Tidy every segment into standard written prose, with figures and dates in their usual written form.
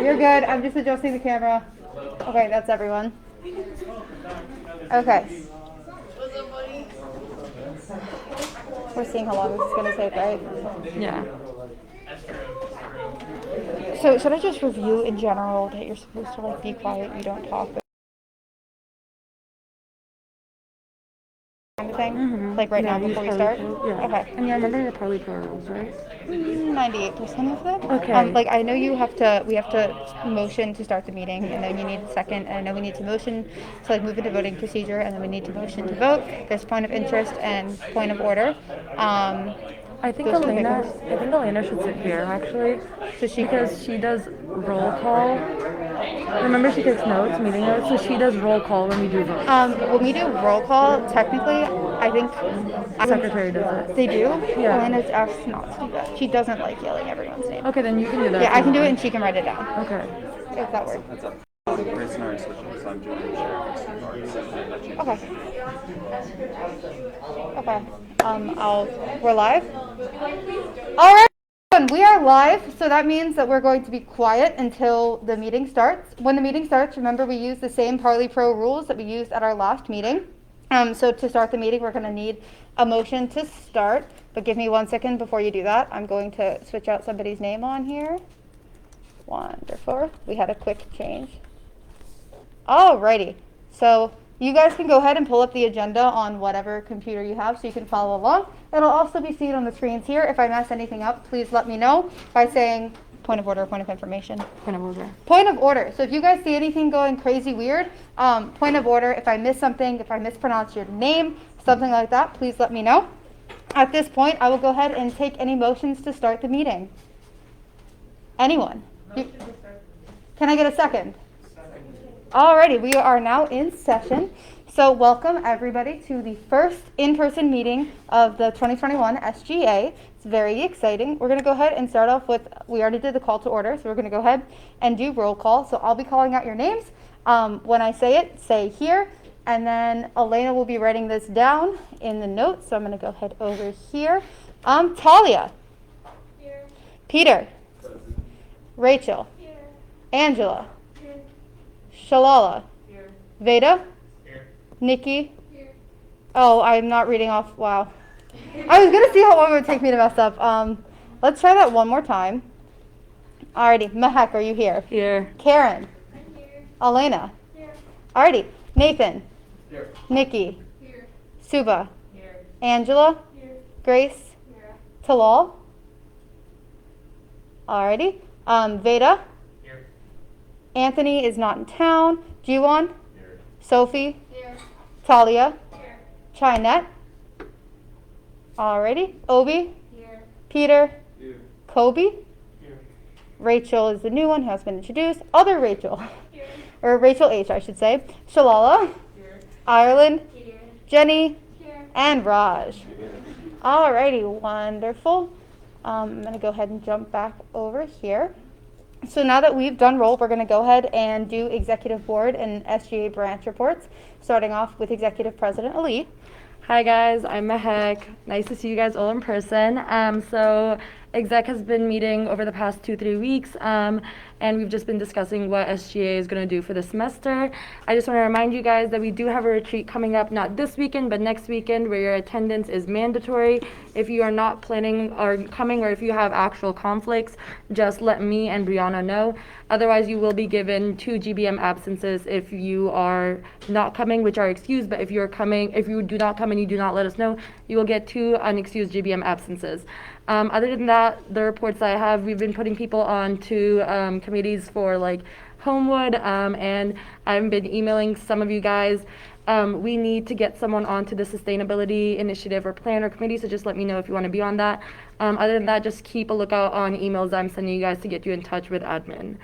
You're good. I'm just adjusting the camera. Okay, that's everyone. Okay. We're seeing how long this is going to take, right? Yeah. So should I just review in general that you're supposed to like be quiet, you don't talk, kind of thing? Like right Yeah, now use before we Parley start? Pro. Yeah. Okay. And you remember the Parley Pro rules, right? 98% of them. Okay. Like I know we have to motion to start the meeting, and then you need a second, and I know we need to motion to like move into voting procedure, and then we need to motion to vote. There's point of interest and point of order. I think Those are the big Elena. ones. I think Elena should sit here actually, So she because she does roll call. Remember, she takes notes, meeting notes, so she does roll call when we do vote. when we do roll call, technically, I think Secretary does it. they do. Yeah. Elena's asked not to do that. She doesn't like yelling everyone's name. Okay, then you can do that. Yeah, I can do it, and she can write it down Okay. if that works. Grace and I are switching, so I'm doing the share. Okay. Okay. We're live? All right, everyone, we are live, so that means that we're going to be quiet until the meeting starts. When the meeting starts, remember we use the same Parley Pro rules that we used at our last meeting. So to start the meeting, we're going to need a motion to start, but give me 1 second before you do that. I'm going to switch out somebody's name on here. Wonderful. We had a quick change. Alrighty, so you guys can go ahead and pull up the agenda on whatever computer you have so you can follow along. It'll also be seen on the screens here. If I mess anything up, please let me know by saying point of order, point of information. Point of order. Point of order. So if you guys see anything going crazy weird, point of order, if I miss something, if I mispronounce your name, something like that, please let me know. At this point, I will go ahead and take any motions to start the meeting. Anyone? Can I get a second? Alrighty, we are now in session. So welcome everybody to the first in-person meeting of the 2021 SGA. It's very exciting. We're going to go ahead and start off with, we already did the call to order, so we're going to go ahead and do roll call. So I'll be calling out your names. When I say it, say here, and then Elena will be writing this down in the notes. So I'm going to go ahead over here. Talia. Here. Peter. Rachel. Here. Angela. Here. Shalala. Here. Veda. Here. Nikki. Here. Oh, I'm not reading off. Wow. I was going to see how long it would take me to mess up. Let's try that one more time. Alrighty. Mehak, are you here? Here. Karen. I'm here. Elena. Here. Alrighty. Nathan. Here. Nikki. Here. Suba. Here. Angela. Here. Grace. Here. Talal. Alrighty. Veda. Here. Anthony is not in town. Jiwon. Here. Sophie. Here. Talia. Here. Chinette. Alrighty. Obi. Here. Peter. Here. Kobe. Here. Rachel is the new one who has been introduced. Other Rachel. Here. Or Rachel H, I should say. Shalala. Here. Ireland. Here. Jenny. Here. And Raj. Alrighty, wonderful. I'm going to go ahead and jump back over here. So now that we've done roll, we're going to go ahead and do executive board and SGA branch reports, starting off with executive president Ali. Hi guys, I'm Mehek. Nice to see you guys all in person. So exec has been meeting over the past 2-3 weeks, and we've just been discussing what SGA is going to do for the semester. I just want to remind you guys that we do have a retreat coming up, not this weekend, but next weekend, where your attendance is mandatory. If you are not planning or coming, or if you have actual conflicts, just let me and Brianna know. Otherwise, you will be given 2 GBM absences if you are not coming, which are excused, but if you're coming, if you do not come and you do not let us know, you will get 2 unexcused GBM absences. Other than that, the reports I have, we've been putting people on to committees for like Homewood, and I've been emailing some of you guys. We need to get someone onto the sustainability initiative or plan or committee, so just let me know if you want to be on that. Other than that, just keep a lookout on emails I'm sending you guys to get you in touch with admin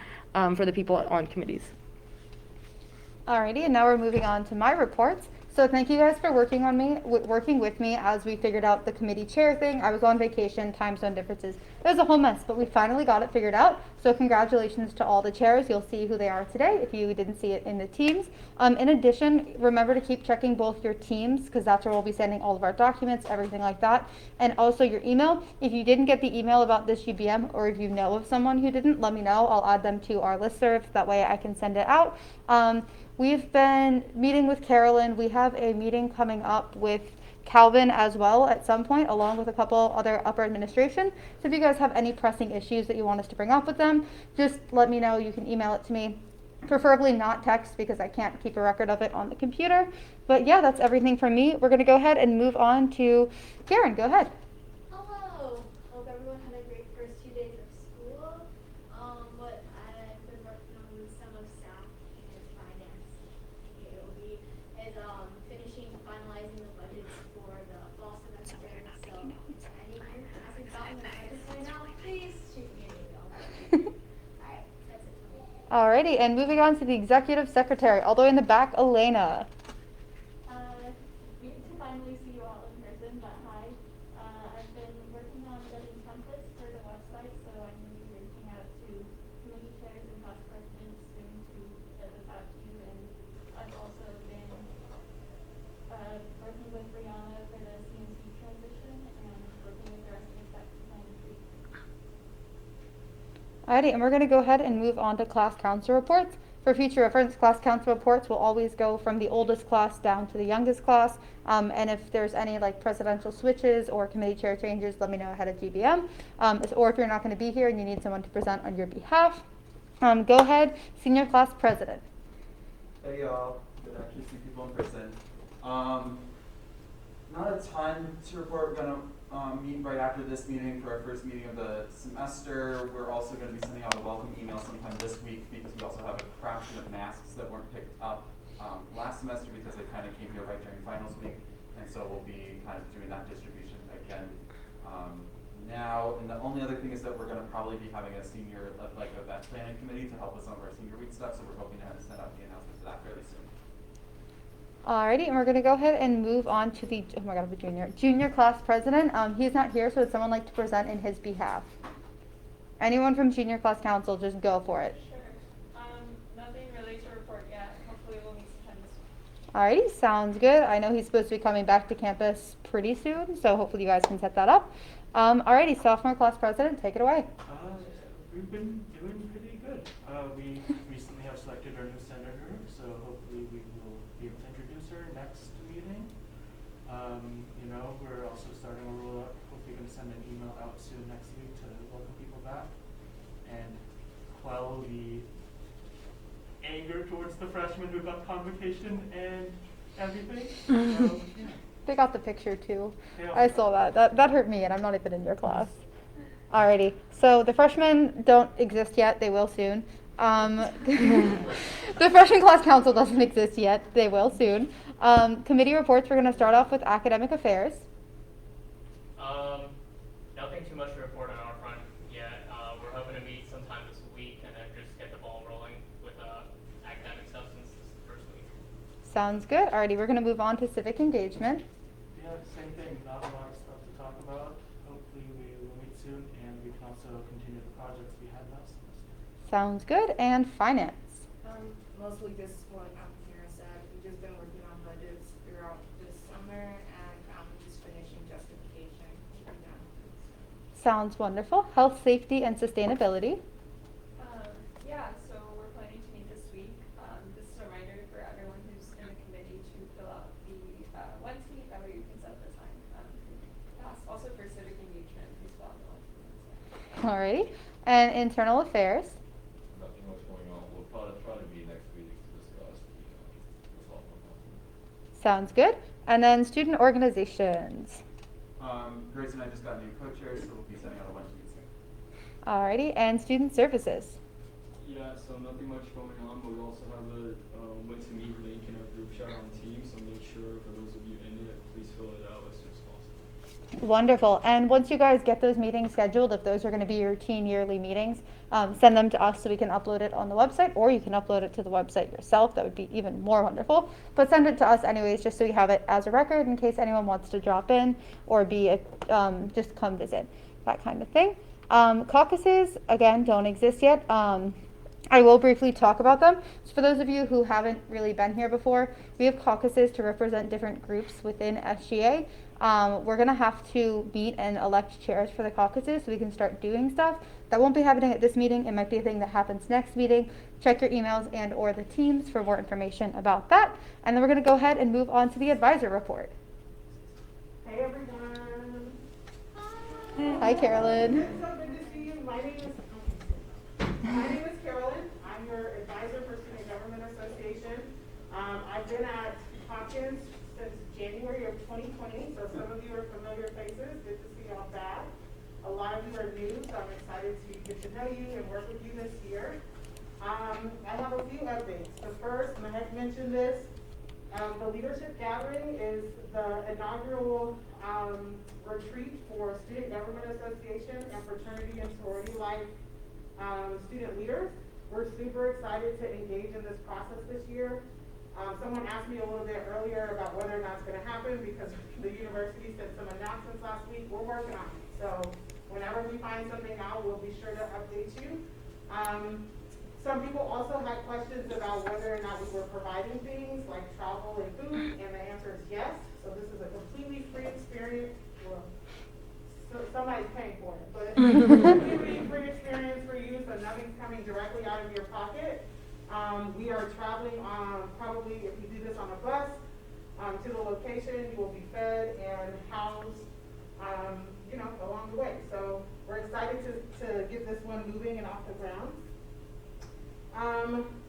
for the people on committees. Alrighty, and now we're moving on to my reports. So thank you guys for working with me as we figured out the committee chair thing. I was on vacation, time zone differences. It was a whole mess, but we finally got it figured out. So congratulations to all the chairs. You'll see who they are today if you didn't see it in the teams. In addition, remember to keep checking both your teams because that's where we'll be sending all of our documents, everything like that. And also your email. If you didn't get the email about this UBM or if you know of someone who didn't, let me know. I'll add them to our listserv. That way I can send it out. We've been meeting with Carolyn. We have a meeting coming up with Calvin as well at some point, along with a couple other upper administration. So if you guys have any pressing issues that you want us to bring up with them, just let me know. You can email it to me, preferably not text because I can't keep a record of it on the computer. But yeah, that's everything from me. We're going to go ahead and move on to Karen. Go ahead. Hello. Hope everyone had a great first 2 days of school. What I've been working on with some of staff and finance AOB is finishing finalizing the budgets for the fall semester. So anyone who hasn't gotten the budgets by now, please shoot me an email. Alright, that's it for me. Alrighty, and moving on to the executive secretary, all the way in the back, Elena. We get to finally see you all in person, but hi. I've been working on getting templates for the website, so I'm going to be reaching out to committee chairs and class presidents soon to get this out to you. And I've also been working with Brianna for the CMC transition and working with the rest of the staff to plan this week. Alrighty, and we're going to go ahead and move on to class council reports. For future reference, class council reports will always go from the oldest class down to the youngest class. And if there's any like presidential switches or committee chair changes, let me know ahead of GBM. Or if you're not going to be here and you need someone to present on your behalf, go ahead, senior class president. Hey y'all, good to actually see people in person. Not a ton to report. We're gonna meet right after this meeting for our first meeting of the semester. We're also gonna be sending out a welcome email sometime this week because we also have a crap ton of masks that weren't picked up last semester because they kind of came here right during finals week. And so we'll be kind of doing that distribution again now. And the only other thing is that we're gonna probably be having a senior event planning committee to help with some of our senior week stuff. So we're hoping to send out the announcement for that fairly soon. Alrighty, and we're going to go ahead and move on to the, oh my god, the junior class president. He's not here, so would someone like to present in his behalf? Anyone from junior class council, just go for it. Sure. Nothing really to report yet. Hopefully we'll meet sometime this week. Alrighty, sounds good. I know he's supposed to be coming back to campus pretty soon, so hopefully you guys can set that up. Alrighty, sophomore class president, take it away. We've been doing pretty good. We recently have selected our new senator, so hopefully we will be able to introduce her next meeting. We're also starting to roll out, hopefully going to send an email out soon next week to welcome people back and quell the anger towards the freshmen who got convocation and everything. So, yeah. They got the picture too. Yeah. I saw that. That hurt me, and I'm not even in your class. Alrighty, so the freshmen don't exist yet. They will soon. The freshman class council doesn't exist yet. They will soon. Committee reports, we're going to start off with academic affairs. Nothing too much to report on our front yet. We're hoping to meet sometime this week and then just get the ball rolling with academic substance this first week. Sounds good. Alrighty, we're going to move on to civic engagement. Yeah, same thing. Not a lot of stuff to talk about. Hopefully we will meet soon and we can also continue the projects we had last semester. Sounds good. And finance. Mostly just what Karen said. We've just been working on budgets throughout this summer and just finishing justification. We'll be done. Sounds wonderful. Health, safety, and sustainability. Yeah, so we're planning to meet this week. This is a reminder for everyone who's in the committee to fill out the Wednesday, that way you can set the time pass. Also for civic engagement, please fill out the Wednesday. Alrighty. And internal affairs. Nothing much going on. We'll probably be next week to discuss the sophomore council. Sounds good. And then student organizations. Grace and I just got new co-chairs, so we'll be sending out a bunch of these things. Alrighty. And student services. Yeah, so nothing much going on, but we also have a when to meet link in our group chat on Teams, so make sure for those of you in it, please fill it out as soon as possible. Wonderful. And once you guys get those meetings scheduled, if those are going to be your routine yearly meetings, send them to us so we can upload it on the website, or you can upload it to the website yourself. That would be even more wonderful. But send it to us anyways, just so we have it as a record in case anyone wants to drop in or be just come visit, that kind of thing. Caucuses, again, don't exist yet. I will briefly talk about them. So for those of you who haven't really been here before, we have caucuses to represent different groups within SGA. We're going to have to meet and elect chairs for the caucuses so we can start doing stuff. That won't be happening at this meeting. It might be a thing that happens next meeting. Check your emails and or the teams for more information about that. And then we're going to go ahead and move on to the advisor report. Hey everyone. Hi, Carolyn. It's so good to see you. My name is Carolyn. I'm your advisor for Student Government Association. I've been at Hopkins since January of 2020, so some of you are familiar faces. Good to see y'all back. A lot of you are new, so I'm excited to get to know you and work with you this year. I have a few updates. The first, and I had mentioned this, the leadership gathering is the inaugural retreat for Student Government Association and Fraternity and Sorority Life student leaders. We're super excited to engage in this process this year. Someone asked me a little bit earlier about whether or not it's going to happen because the university sent some announcements last week. We're working on it. So whenever we find something out, we'll be sure to update you. Some people also had questions about whether or not we were providing things like travel and food, and the answer is yes. So this is a completely free experience. Well, so somebody's paying for it, but it's a completely free experience for you, so nothing's coming directly out of your pocket. We are traveling probably, if you do this on a bus, to the location. You will be fed and housed, along the way. So we're excited to get this one moving and off the ground.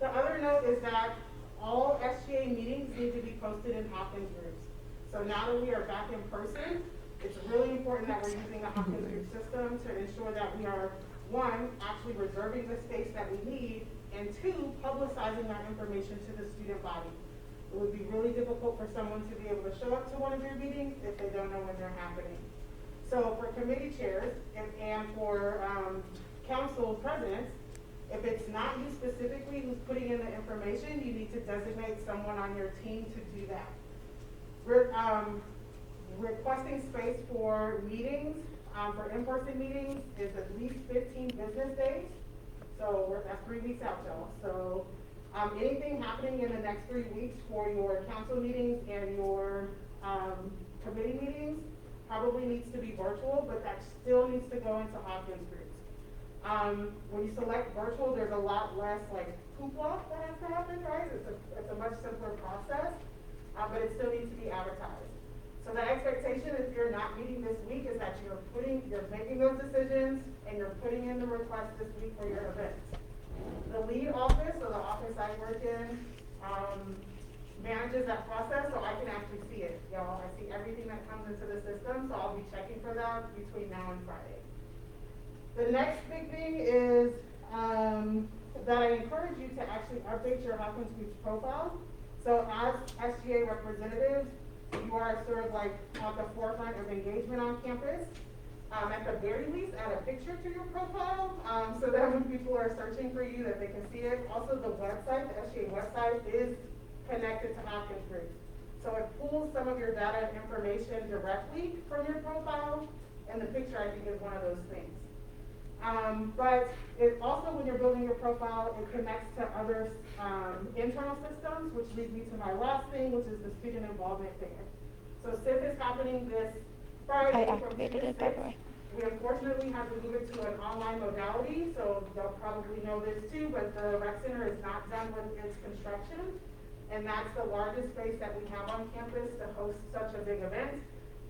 The other note is that all SGA meetings need to be posted in Hopkins groups. So now that we are back in person, it's really important that we're using the Hopkins group system to ensure that we are, one, actually reserving the space that we need, and two, publicizing that information to the student body. It would be really difficult for someone to be able to show up to one of your meetings if they don't know when they're happening. So for committee chairs and for council presidents, if it's not you specifically who's putting in the information, you need to designate someone on your team to do that. Requesting space for meetings, for in-person meetings is at least 15 business days. So that's 3 weeks out, y'all. So anything happening in the next 3 weeks for your council meetings and your committee meetings probably needs to be virtual, but that still needs to go into Hopkins groups. When you select virtual, there's a lot less hoopla that has to happen, right? It's a much simpler process, but it still needs to be advertised. So the expectation, if you're not meeting this week, is that you're making those decisions and you're putting in the request this week for your events. The lead office, or the office I work in, manages that process, so I can actually see it, y'all. I see everything that comes into the system, so I'll be checking for that between now and Friday. The next big thing is that I encourage you to actually update your Hopkins Group's profile. So as SGA representatives, you are sort of at the forefront of engagement on campus. At the very least, add a picture to your profile so that when people are searching for you, that they can see it. Also, the website, the SGA website, is connected to Hopkins Group. So it pulls some of your data and information directly from your profile, and the picture, I think, is one of those things. But it also, when you're building your profile, it connects to other internal systems, which leads me to my last thing, which is the student involvement fair. So SIF is happening this Friday. I activated it, by the way. We unfortunately had to move it to an online modality, so they'll probably know this too, but the rec center is not done with its construction, and that's the largest space that we have on campus to host such a big event.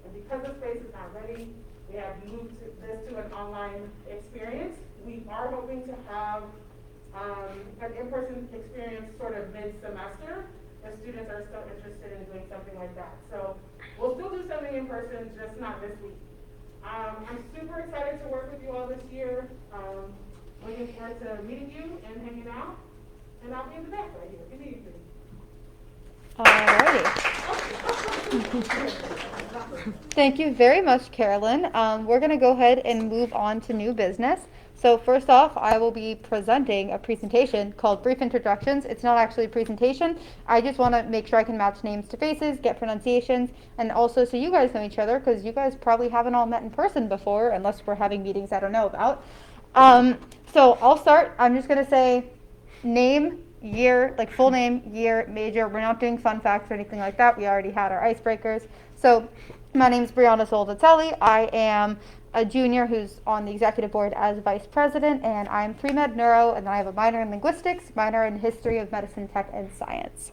And because the space is not ready, we have moved this to an online experience. We are hoping to have an in-person experience sort of mid-semester if students are still interested in doing something like that. So we'll still do something in person, just not this week. I'm super excited to work with you all this year. Looking forward to meeting you and hanging out. And I'll be in the back right here if you need me. Alrighty. Thank you very much, Carolyn. We're going to go ahead and move on to new business. So first off, I will be presenting a presentation called Brief Introductions. It's not actually a presentation. I just want to make sure I can match names to faces, get pronunciations, and also so you guys know each other, because you guys probably haven't all met in person before, unless we're having meetings I don't know about. So I'll start. I'm just going to say name, year, like full name, year, major. We're not doing fun facts or anything like that. We already had our icebreakers. So my name is Brianna Soldatelli. I am a junior who's on the executive board as vice president, and I'm pre-med neuro, and I have a minor in linguistics, minor in history of medicine, tech, and science.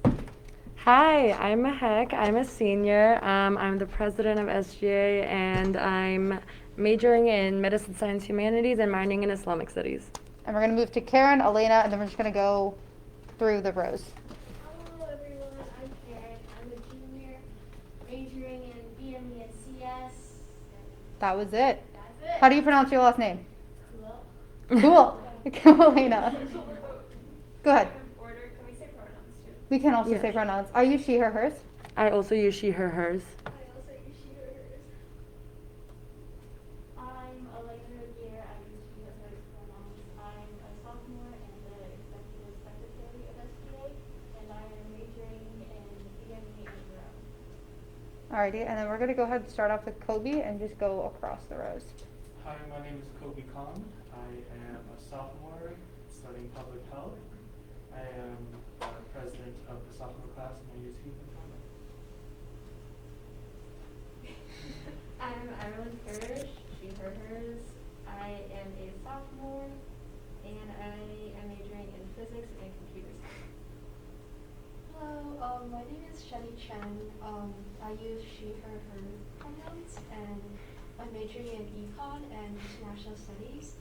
Hi, I'm Mehek. I'm a senior. I'm the president of SGA, and I'm majoring in medicine, science, humanities, and minoring in Islamic studies. And we're going to move to Karen, Elena, and then we're just going to go through the rows. Hello everyone, I'm Karen. I'm a junior majoring in BME and CS. That was it. That's it. How do you pronounce your last name? Cool. Cool. Elena. Go ahead. Order, can we say pronouns too? We can also Yeah. say pronouns. I use she, her, hers. I also use she, her, hers. I also use she or hers. I'm Elena Regier. I use she, her, hers pronouns. I'm a sophomore and the executive secretary of SPA, and I am majoring in BME and neuro. Alrighty, and then we're going to go ahead and start off with Kobe and just go across the rows. Hi, my name is Kobe Khan. I am a sophomore studying public health. I am president of the sophomore class and I use he, her pronouns. I'm Ireland Parrish, she, her, hers. I am a sophomore and I am majoring in physics and computer science. Hello, my name is Shani Chen. I use she, her, her pronouns, and I'm majoring in econ and international studies.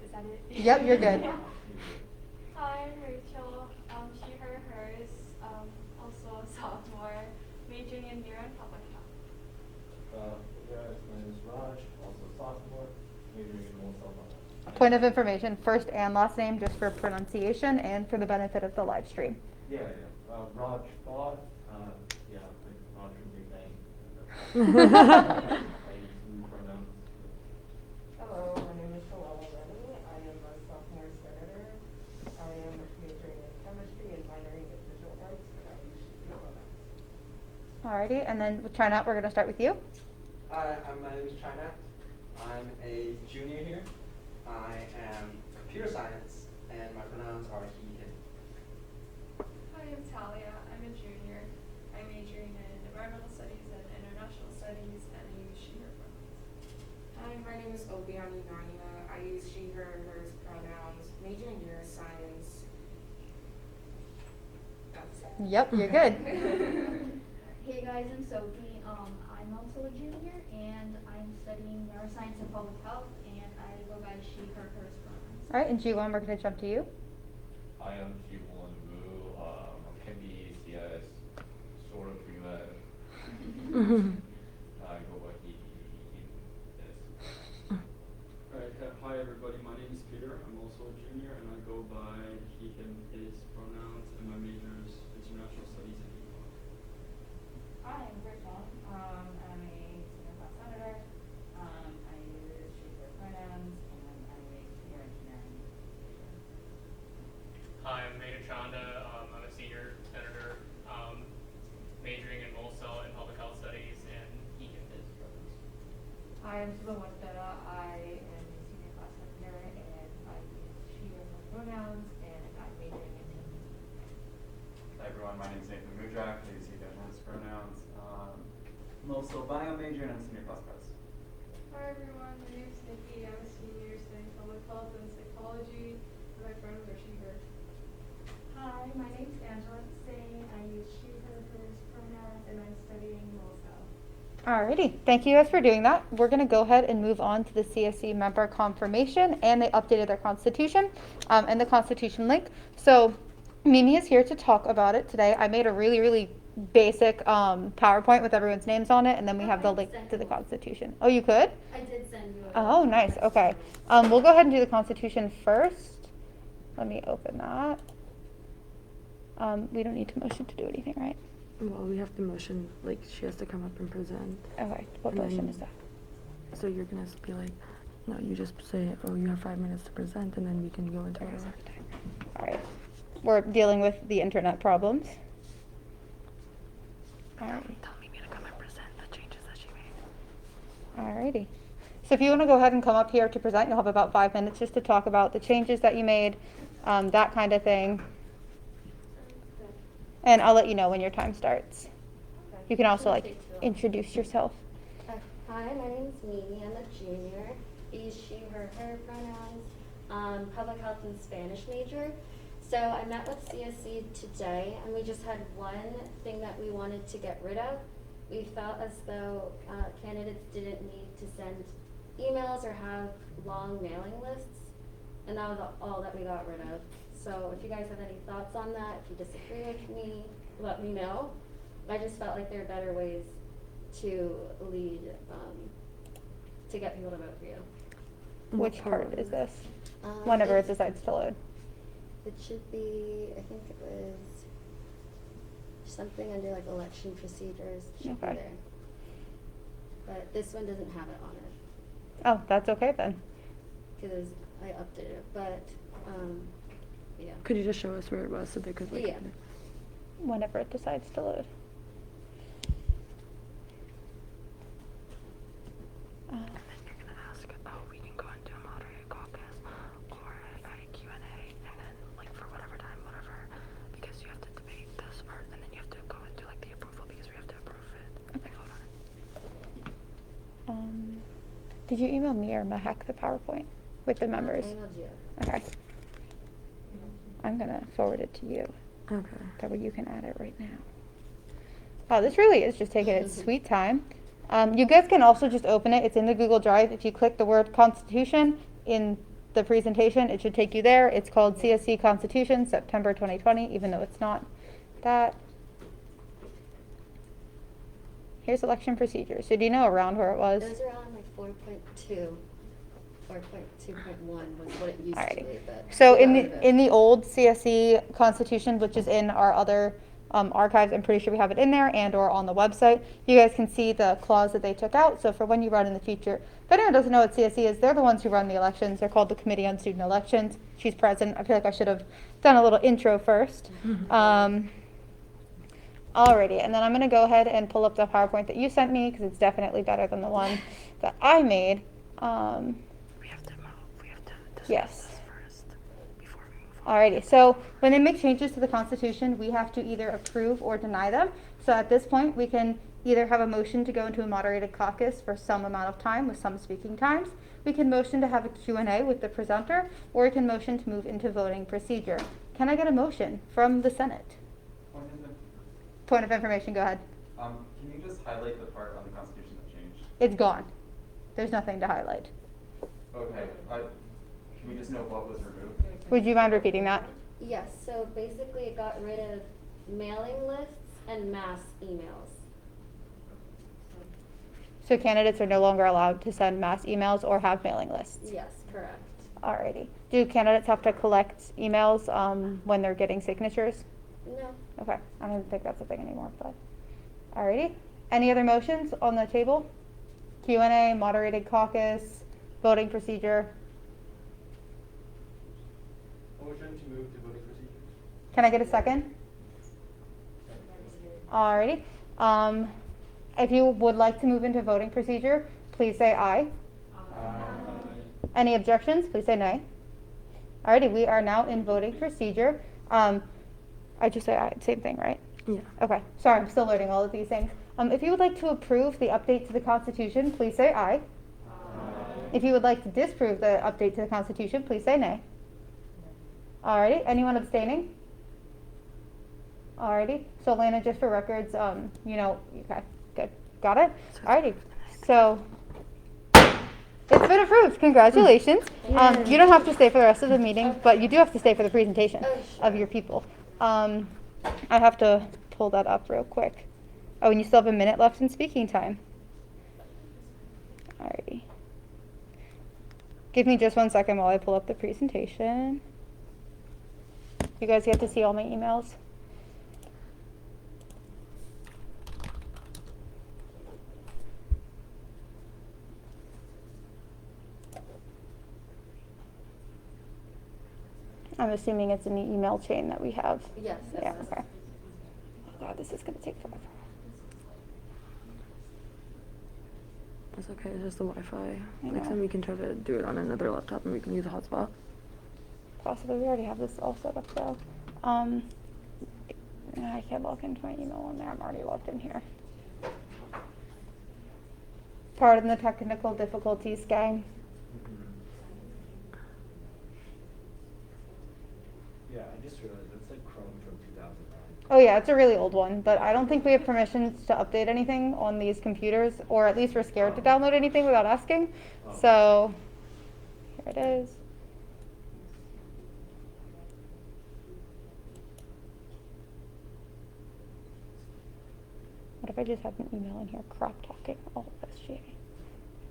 Is that it? Yep, you're good. Hi, I'm Rachel, she, her, hers, also a sophomore, majoring in neuro and public health. Guys, my name is Raj, also sophomore, majoring in wholesale finance. Point of information, first and last name, just for pronunciation and for the benefit of the live stream. Yeah. Raj Thought, yeah, like Raj from Big Bang. I use he pronouns. Hello, my name is Shalala Reddy. I am a sophomore senator. I am majoring in chemistry and minoring in visual arts, and I use she pronouns. Alrighty, and then with China, we're going to start with you. Hi, my name is China. I'm a junior here. I am computer science, and my pronouns are he, him. Hi, I'm Talia. I'm a junior. I'm majoring in environmental studies and international studies, and I use she, her pronouns. Hi, my name is Obiani Nania. I use she, her, hers pronouns, major in neuroscience. That's it. Yep, you're good. Hey guys, I'm Sophie. I'm also a junior and I'm studying neuroscience and public health, and I go by she, her, hers pronouns. Alright, and Jiwon, we're going to jump to you. I am Jiwon Wu, can be CS, sort of pre-med. I go by he, him. Alright, hi everybody, my name is Peter. I'm also a junior and I go by he, him, his pronouns, and my major is international studies and econ. Hi, I'm Rachel. I'm a senior class senator. I use she, her pronouns, and I'm a senior engineering major. Hi, I'm Veda Chanda. I'm a senior senator, majoring in Molcell and public health studies and he and his pronouns. Hi, I'm Suba Westera. I am a senior class senator, and I use she, her pronouns, and I'm majoring in business. Hi everyone, my name is Nathan Mujak. I use he, them, his pronouns. I'm also a bio major and I'm senior class pres. Hi everyone, my name is Nikki. I'm a senior studying public health and psychology, and my pronouns are she, her. Hi, my name's Angela Hussein. I use she, her, hers pronouns, and I'm studying Molcell. Alrighty, thank you guys for doing that. We're going to go ahead and move on to the CSE member confirmation, and they updated their constitution and the constitution link. So Mimi is here to talk about it today. I made a really basic PowerPoint with everyone's names on it, and then we have the link to the constitution. Oh, you could? I did send you a Oh, nice. Okay. We'll go ahead and do the constitution first. Let me open that. We don't need to motion to do anything, right? Well, we have to motion, like, she has to come up and present. Okay. What And motion then- is that? So you're gonna be like, No, you just say, oh, you have 5 minutes to present, and then we can go into whatever. All right. We're dealing with the internet problems. All right. Tell Mimi to come and present the changes that she made. Alrighty. So if you want to go ahead and come up here to present, you'll have about 5 minutes just to talk about the changes that you made, that kind of thing. And I'll let you know when your time starts. You can also like introduce yourself. Hi, my name is Mimi. I'm a junior. I use she, her pronouns. Public health and Spanish major. So I met with CSE today, and we just had one thing that we wanted to get rid of. We felt as though candidates didn't need to send emails or have long mailing lists, and that was all that we got rid of. So if you guys have any thoughts on that, if you disagree with me, let me know. I just felt like there are better ways to lead, to get people to vote for you. Which part is this? Whenever it decides to load. It should be, I think it was something under like election procedures, should be Okay. there. But this one doesn't have it on it, Oh, that's okay then. because I updated it, but, yeah. Could you just show us where it was so they could like? Yeah. Whenever it decides to load. And then you're gonna ask, oh, we can go into a moderated caucus or a Q&A, and then like for whatever time, whatever, because you have to debate this part, and then you have to go into like the approval because we have to approve it. Okay, hold on. Did you email me or Mahek the PowerPoint with the members? I emailed you. Okay. I'm gonna forward it to you. Okay. That way you can add it right now. Wow, this really is just taking its sweet time. You guys can also just open it. It's in the Google Drive. If you click the word Constitution in the presentation, it should take you there. It's called CSE Constitution, September 2020, even though it's not that. Here's election procedures. So do you know around where it was? It was around like 4.2, 4.2.1 was what it used Alrighty. to be, but. So we in got rid of the it. in the old CSE Constitution, which is in our other archives, I'm pretty sure we have it in there and or on the website. You guys can see the clause that they took out. So for when you run in the future, if anyone doesn't know what CSE is, they're the ones who run the elections. They're called the Committee on Student Elections. She's present. I feel like I should have done a little intro first. Alrighty, and then I'm going to go ahead and pull up the PowerPoint that you sent me because it's definitely better than the one that I made. We have to discuss Yes. this first before we move on. Alrighty, so when they make changes to the Constitution, we have to either approve or deny them. So at this point, we can either have a motion to go into a moderated caucus for some amount of time with some speaking times. We can motion to have a Q&A with the presenter, or we can motion to move into voting procedure. Can I get a motion from the Senate? Point of information, go ahead. Can you just highlight the part on the Constitution that changed? It's gone. There's nothing to highlight. Okay, can we just know what was removed? Would you mind repeating that? Yes, so basically it got rid of mailing lists and mass emails. So candidates are no longer allowed to send mass emails or have mailing lists? Yes, correct. Alrighty. Do candidates have to collect emails when they're getting signatures? No. Okay, I don't think that's a thing anymore, but, alrighty. Any other motions on the table? Q&A, moderated caucus, voting procedure. Motion to move to voting procedures. Can I get a second? Alrighty. If you would like to move into voting procedure, please say aye. Any objections? Please say nay. Alrighty, we are now in voting procedure. I just say aye, same thing, right? Yeah. Okay, sorry, I'm still learning all of these things. If you would like to approve the update to the Constitution, please say aye. If you would like to disapprove the update to the Constitution, please say nay. Alrighty, anyone abstaining? Alrighty, so Lana, just for records, okay, good, got it? Alrighty, so it's been approved, congratulations. You don't have to stay for the rest of the meeting, but you do have to stay for the presentation of your people. I have to pull that up real quick. Oh, and you still have a minute left in speaking time. Alrighty. Give me just 1 second while I pull up the presentation. You guys get to see all my emails? I'm assuming it's in the email chain that we have. Yes, yes, Yeah, yes. okay. Oh God, this is gonna take forever. It's okay, it's just the Wi-Fi. I Next know. time we can try to do it on another laptop and we can use a hotspot. Possibly, we already have this all set up though. I can't log into my email on there, I'm already logged in here. Pardon the technical difficulties, gang. Yeah, I just realized that's like Chrome from 2009. Oh yeah, it's a really old one, but I don't think we have permissions to update anything on these computers, or at least we're scared to download anything without asking. Oh. So, here it is. What if I just had an email in here crop talking all of SGA? It'd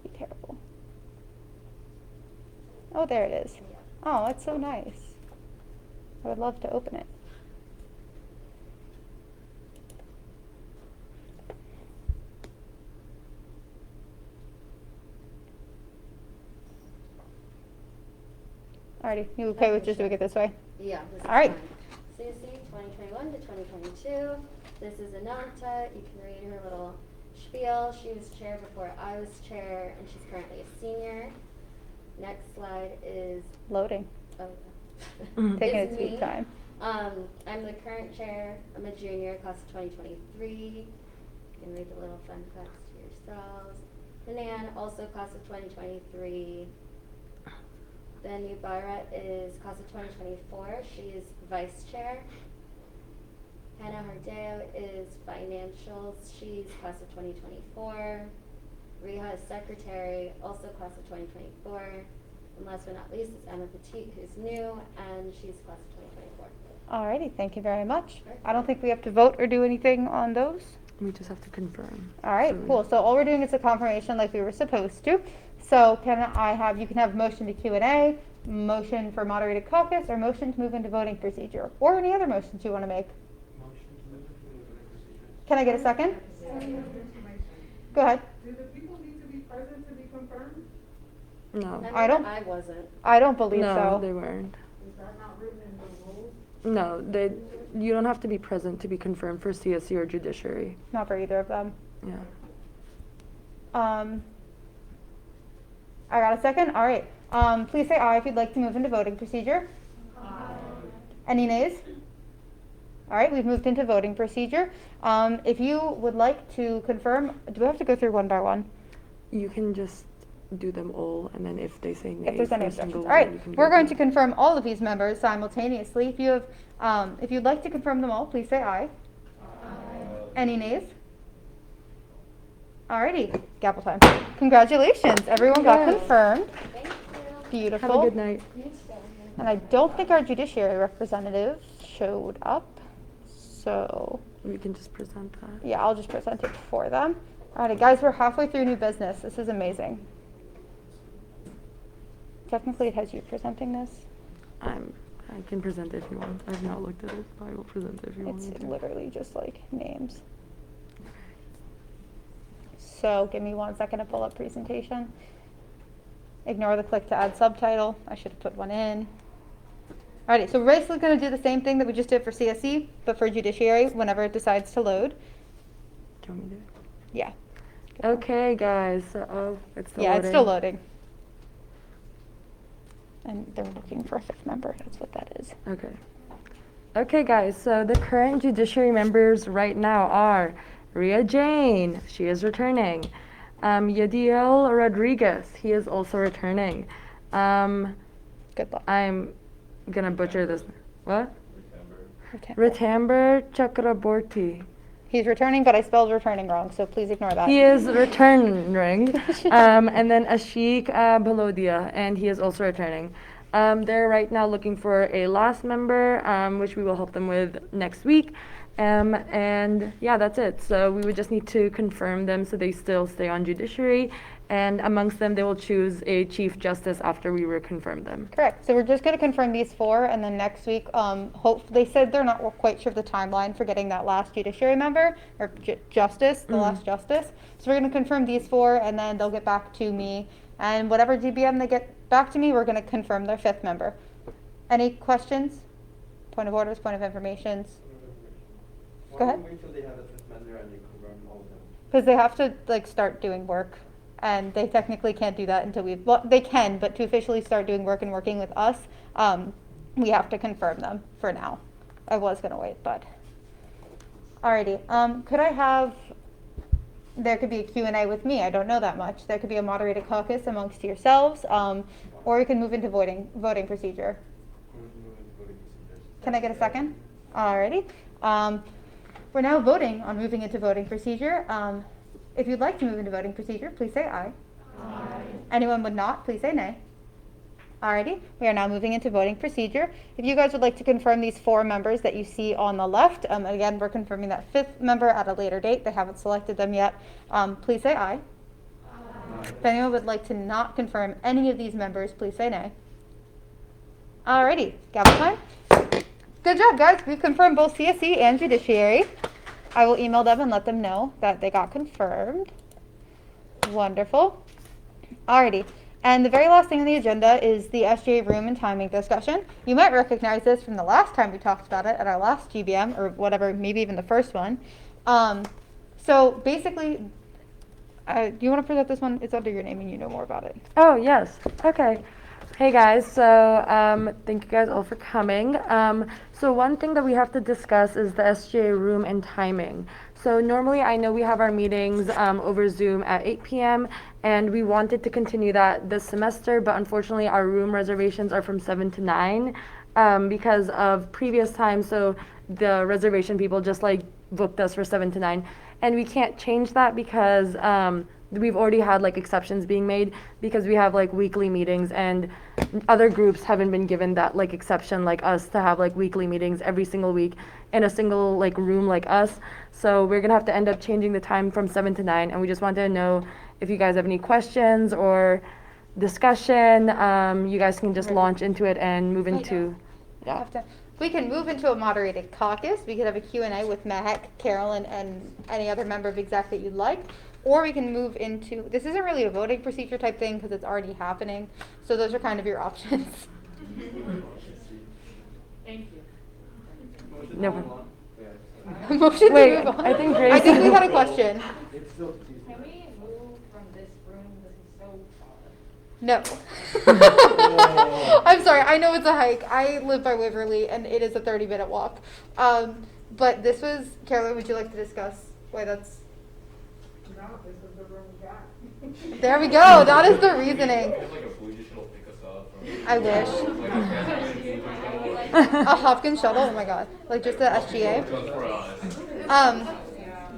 be terrible. Oh, there it is. Oh, that's so nice. I would love to open it. Alrighty, you okay with just doing it this way? Yeah. This is All right. fine. CSC 2021 to 2022. This is Ananta. You can read her little spiel. She was chair before I was chair, and she's currently a senior. Next slide is Loading. oh, Taking is its sweet me. time. I'm the current chair. I'm a junior, class of 2023. You can read the little fun facts to yourselves. Hanan, also class of 2023. Then Mubarak is class of 2024. She is vice chair. Hannah Hardeo is financials. She's class of 2024. Riha is secretary, also class of 2024. And last but not least is Emma Petit, who's new, and she's class of 2024. Alrighty, thank you very much. I don't think we have to vote or do anything on those. We just have to confirm. Alright, So- cool. So all we're doing is a confirmation like we were supposed to. So you can have motion to Q&A, motion for moderated caucus, or motion to move into voting procedure, or any other motions you want to make. Can I get a second? Go ahead. Do the people need to be present to be confirmed? No. I don't- I wasn't. I don't believe No, so. they weren't. Is that not written in the rules? No, you don't have to be present to be confirmed for CSC or judiciary. Not for either of them. Yeah. I got a second? Alright. Please say aye if you'd like to move into voting procedure. Any nays? Alright, we've moved into voting procedure. If you would like to confirm, do we have to go through one by one? You can just do them all, and then if they say nay, If there's any for a objections. single Alright, one, you can we're go going through. to confirm all of these members simultaneously. If you have, if you'd like to confirm them all, please say aye. Any nays? Alrighty, gavel time. Congratulations, everyone got Yeah. confirmed. Thank you. Beautiful. Have a good night. And I don't think our judiciary representative showed up, so We can just present that. yeah, I'll just present it for them. Alrighty, guys, we're halfway through new business. This is amazing. Technically, it has you presenting this. I can present it if you want. I've not looked at it, but I will present it if you want It's me to. literally just like names. So give me 1 second to pull up presentation. Ignore the click to add subtitle. I should have put one in. Alrighty, so we're basically going to do the same thing that we just did for CSE, but for judiciary whenever it decides to load. Do you want me to? Yeah. Okay, guys. So, it's still Yeah, loading. it's still loading. And they're looking for a fifth member. That's what that is. Okay. Okay, guys. So the current judiciary members right now are Ria Jane. She is returning. Yadiel Rodriguez. He is also returning. Good luck. I'm gonna butcher this. What? Retamber. Ritamber Chakraborty. He's returning, but I spelled returning wrong, so please ignore that. He is returning. And then Ashik Balodia, and he is also returning. They're right now looking for a last member, which we will help them with next week. And yeah, that's it. So we would just need to confirm them so they still stay on judiciary. And amongst them, they will choose a chief justice after we reconfirm them. Correct. So we're just going to confirm these four, and then next week, they said they're not quite sure of the timeline for getting that last judiciary member or justice, the last justice. So we're going to confirm these four, and then they'll get back to me. And whatever GBM they get back to me, we're going to confirm their fifth member. Any questions? Point of orders, point of informations? Go ahead. Why wait till they have a suspender and they confirm all of them? Because they have to like start doing work, and they technically can't do that until well, they can, but to officially start doing work and working with us, we have to confirm them for now. I was gonna wait, but. Alrighty, could I have, there could be a Q&A with me, I don't know that much. There could be a moderated caucus amongst yourselves, or you can move into voting procedure. Can I get a second? Alrighty. We're now voting on moving into voting procedure. If you'd like to move into voting procedure, please say aye. Aye. Anyone would not, please say nay. Alrighty, we are now moving into voting procedure. If you guys would like to confirm these 4 members that you see on the left, again, we're confirming that 5th member at a later date. They haven't selected them yet. Please say aye. Aye. If anyone would like to not confirm any of these members, please say nay. Alrighty, gavel time. Good job, guys. We've confirmed both CSE and Judiciary. I will email them and let them know that they got confirmed. Wonderful. Alrighty. And the very last thing on the agenda is the SGA room and timing discussion. You might recognize this from the last time we talked about it at our last GBM, or whatever, maybe even the first one. So basically, do you want to present this one? It's under your name and you know more about it. Oh, yes. Okay. Hey guys, so thank you guys all for coming. So one thing that we have to discuss is the SGA room and timing. So normally I know we have our meetings over Zoom at 8 p.m. and we wanted to continue that this semester, but unfortunately our room reservations are from 7 to 9 because of previous times. So the reservation people just like booked us for 7 to 9, and we can't change that because we've already had like exceptions being made because we have like weekly meetings, and other groups haven't been given that like exception like us to have like weekly meetings every single week in a single like room like us. So we're gonna have to end up changing the time from 7 to 9, and we just wanted to know if you guys have any questions or discussion. You guys can just launch into it and move into, yeah. We can move into a moderated caucus. We could have a Q&A with Mehek, Carolyn, and any other member of exec that you'd like. Or we can move into, this isn't really a voting procedure type thing because it's already happening. So those are kind of your options. Thank you. No. Motion to Wait, move on. I think Grace. I think we had a question. Can we move from this room? This is so far. No. I'm sorry, I know it's a hike. I live by Waverly and it is a 30-minute walk. But this was, Carolyn, would you like to discuss why that's? No, this is the room we got. There we go. That is the reasoning. I wish. A Hopkins shuttle? Oh my god. Like just the SGA?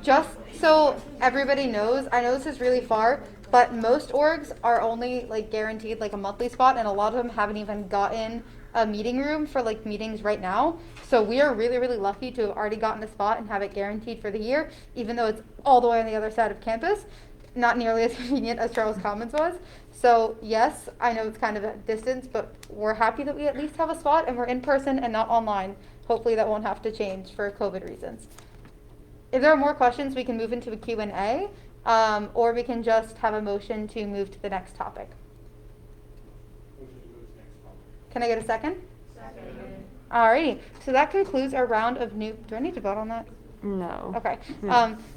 Just so everybody knows, I know this is really far, but most orgs are only like guaranteed like a monthly spot, and a lot of them haven't even gotten a meeting room for like meetings right now. So we are really, really lucky to have already gotten a spot and have it guaranteed for the year, even though it's all the way on the other side of campus. Not nearly as convenient as Charles Commons was. So yes, I know it's kind of a distance, but we're happy that we at least have a spot and we're in person and not online. Hopefully that won't have to change for COVID reasons. If there are more questions, we can move into a Q&A, or we can just have a motion to move to the next topic. Can I get a second? Second. Alrighty, so that concludes our round of new, do I need to vote on that? No. Okay.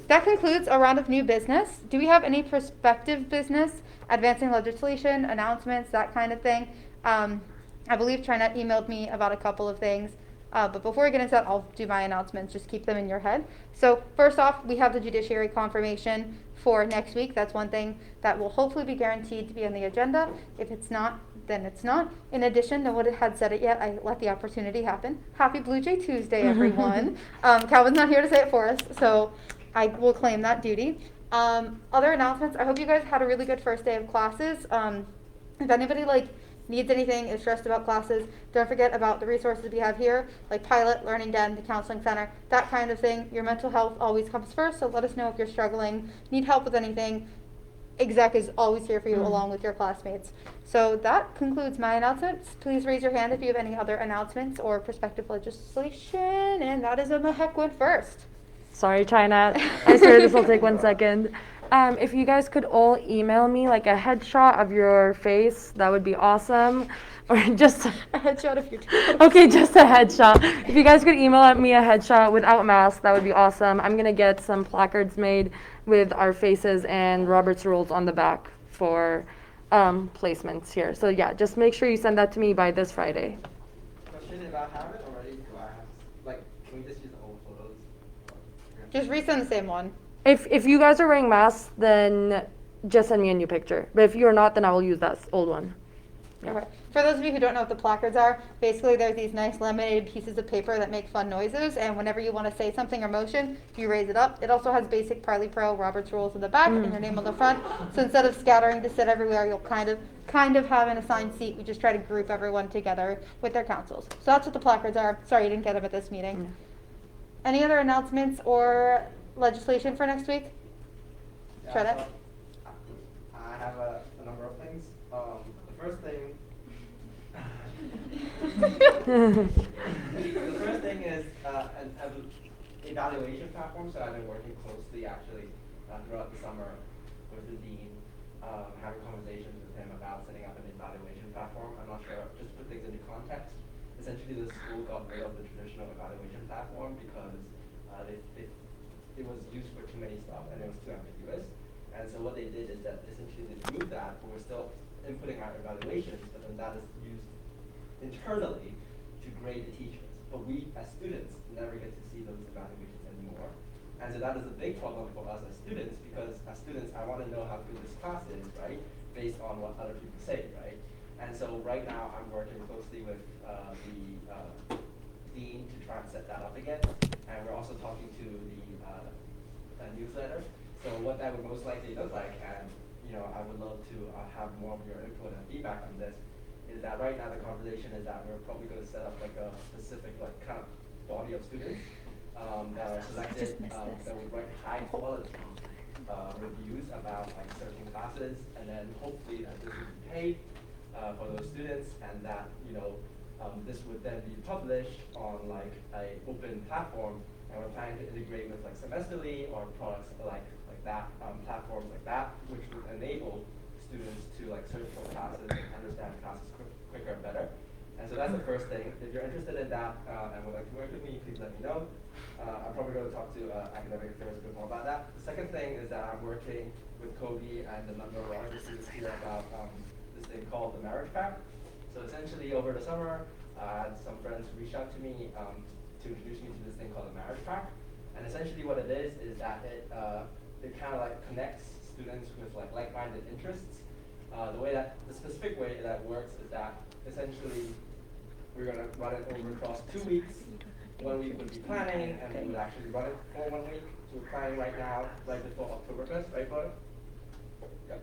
That concludes a round of new business. Do we have any prospective business, advancing legislation, announcements, that kind of thing? I believe Trinette emailed me about a couple of things. But before we get into that, I'll do my announcements. Just keep them in your head. So first off, we have the judiciary confirmation for next week. That's one thing that will hopefully be guaranteed to be on the agenda. If it's not, then it's not. In addition, no one had said it yet. I let the opportunity happen. Happy Blue Jay Tuesday, everyone. Calvin's not here to say it for us, so I will claim that duty. Other announcements, I hope you guys had a really good first day of classes. If anybody needs anything, is stressed about classes, don't forget about the resources we have here, like Pilot, Learning Den, the Counseling Center, that kind of thing. Your mental health always comes first, so let us know if you're struggling, need help with anything. Exec is always here for you along with your classmates. So that concludes my announcements. Please raise your hand if you have any other announcements or prospective legislation, and that is a Mehek went first. Sorry, China. I swear this will take 1 second. If you guys could all email me like a headshot of your face, that would be awesome. Or just A headshot of your okay, just a headshot. If you guys could email at me a headshot without mask, that would be awesome. I'm gonna get some placards made with our faces and Robert's rules on the back for placements here. So yeah, just make sure you send that to me by this Friday. Question, if I have it already, do I have, like, can we just use the old photos? Just resend the same one. If you guys are wearing masks, then just send me a new picture. But if you're not, then I will use that old one. Yeah. Okay. For those of you who don't know what the placards are, basically there's these nice laminated pieces of paper that make fun noises, and whenever you want to say something or motion, you raise it up. It also has basic Parley Pro, Robert's rules in the back, and your name on the front. So instead of scattering to sit everywhere, you'll kind of have an assigned seat. We just try to group everyone together with their councils. So that's what the placards are. Sorry you didn't get them at this meeting. Any other announcements or legislation for next week? Yeah, Try that. so I have a number of things. The first thing the first thing is an evaluation platform. So I've been working closely actually throughout the summer with the dean, having conversations with him about setting up an evaluation platform. I'm not sure, just to put things into context. Essentially, the school got rid of the traditional evaluation platform because it was used for too many stuff and it was too ambiguous. And so what they did is that essentially they removed that, but we're still inputting our evaluations, but then that is used internally to grade the teachers. But we, as students, never get to see those evaluations anymore. And so that is a big problem for us as students, because as students, I want to know how good this class is, right? Based on what other people say, right? And so right now, I'm working closely with the dean to try and set that up again. And we're also talking to the newsletter. So what that would most likely look like, and I would love to have more of your input and feedback on this, is that right now the conversation is that we're probably going to set up like a specific kind of body of students that are selected that would write high quality reviews about like certain classes, and then hopefully that this would be paid for those students, and that this would then be published on like a open platform, and we're planning to integrate with like Semesterly or products like that, platforms like that, which would enable students to like search for classes and understand classes quicker and better. And so that's the first thing. If you're interested in that and would like to work with me, please let me know. I'm probably going to talk to academic affairs a bit more about that. The second thing is that I'm working with Cody and a number of other students here about this thing called the Marriage Pact. So essentially over the summer, I had some friends reach out to me to introduce me to this thing called the Marriage Pact. And essentially what it is that it kind of like connects students with like-minded interests. The specific way that works is that essentially we're going to run it over across 2 weeks. 1 week would be planning, and we would actually run it for 1 week. So we're planning right now, right before Oktoberfest, right, Boda? Yep.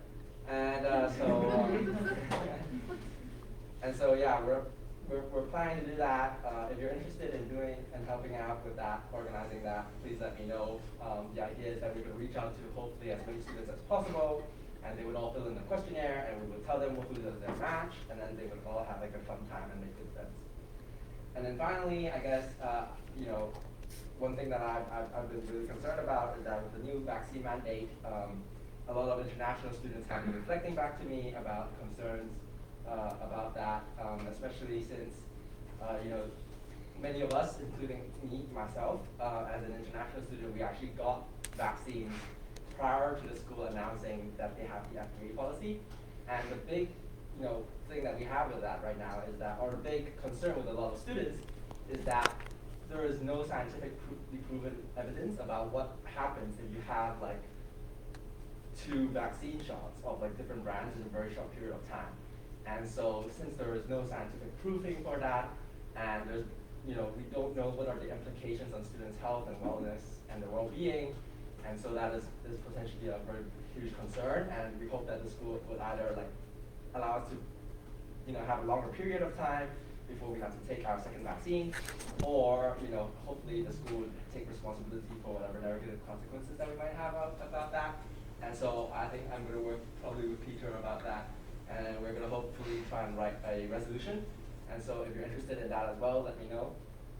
And so yeah, we're planning to do that. If you're interested in doing and helping out with that, organizing that, please let me know. The idea is that we can reach out to hopefully as many students as possible, and they would all fill in the questionnaire, and we would tell them who does their match, and then they would all have like a fun time and make good friends. And then finally, I guess one thing that I've been really concerned about is that with the new vaccine mandate, a lot of international students have been reflecting back to me about concerns about that, especially since many of us, including me, myself, as an international student, we actually got vaccines prior to the school announcing that they have the FDA policy. And the big thing that we have with that right now is that our big concern with a lot of students is that there is no scientifically proven evidence about what happens if you have like 2 vaccine shots of like different brands in a very short period of time. And so since there is no scientific proving for that, and there's we don't know what are the implications on students' health and wellness and their well-being, and so that is potentially a very huge concern, and we hope that the school would either like allow us to have a longer period of time before we have to take our second vaccine, or hopefully the school would take responsibility for whatever negative consequences that we might have about that. And so I think I'm going to work probably with Peter about that, and we're going to hopefully try and write a resolution. And so if you're interested in that as well, let me know.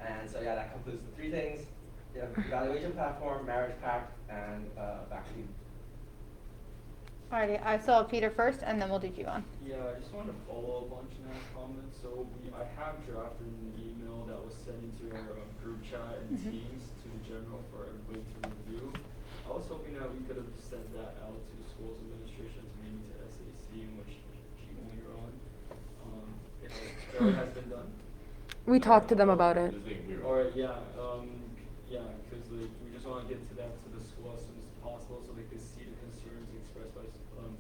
And so yeah, that concludes the 3 things: evaluation platform, marriage pact, and vaccine. Alrighty, I saw Peter first, and then we'll do Juan. Yeah, I just wanted to follow up on Jeanette's comments. So I have drafted an email that was sent into our group chat and Teams to the general for everybody to review. I was hoping that we could have sent that out to schools administrations, maybe to SAC, in which G1 you're on. It has been done. We talked to them about it. Alright, yeah, cause like, we just wanna get to that to the school as soon as possible, so they could see the concerns expressed by,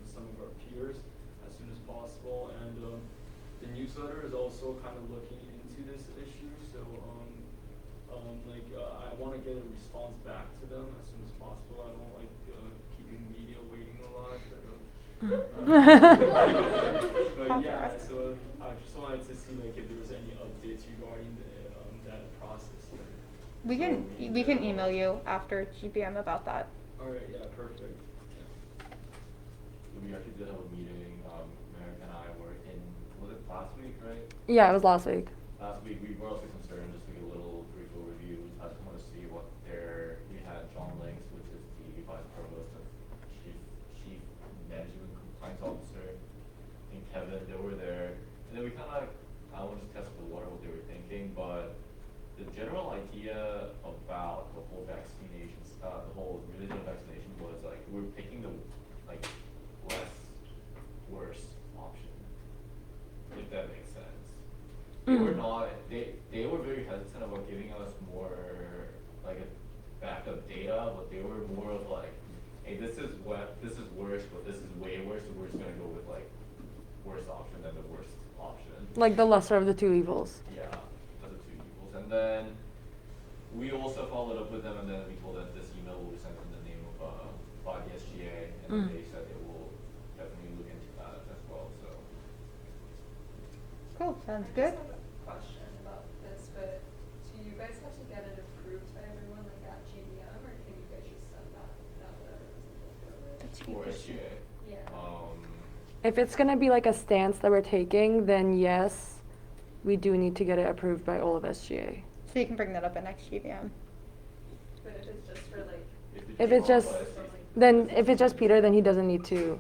some of our peers as soon as possible, and, the newsletter is also kind of looking into this issue, so, I wanna get a response back to them as soon as possible. I don't like, keeping media waiting a lot, but yeah, so I just wanted to see like if there was any updates regarding the, that process. We can email you after GPM about that. Alright, yeah, perfect. We actually did have a meeting, Merrick and I were in, was it last week, right? Yeah, it was last week. Last week, we were also concerned, just to get a little brief overview, I just want to see what we had John Links, which is the vice provost and chief management compliance officer, and Kevin, they were there, and then we kind of, I want to test the water, what they were thinking, but the general idea about the whole vaccination, the whole religion vaccination was like, we're picking the, like, less worse option, if that makes sense. They were not, they were very hesitant about giving us more, like, a backup data, but they were more of like, hey, this is worse, but this is way worse, so we're just gonna go with, like, worst option than the worst option. Like the lesser of the two evils. Yeah, of the two evils. And then we also followed up with them, and then we told them this email will be sent in the name of by the SGA, and then they said they will definitely look into that as well. So Cool, sounds I good. just have a question about this, but do you guys have to get it approved by everyone, like at GBM, or can you guys just send that for SGA. Yeah. If it's gonna be like a stance that we're taking, then yes, we do need to get it approved by all of SGA. So you can bring that up at next GPM. But if it's just for like. If it's just Peter, then he doesn't need to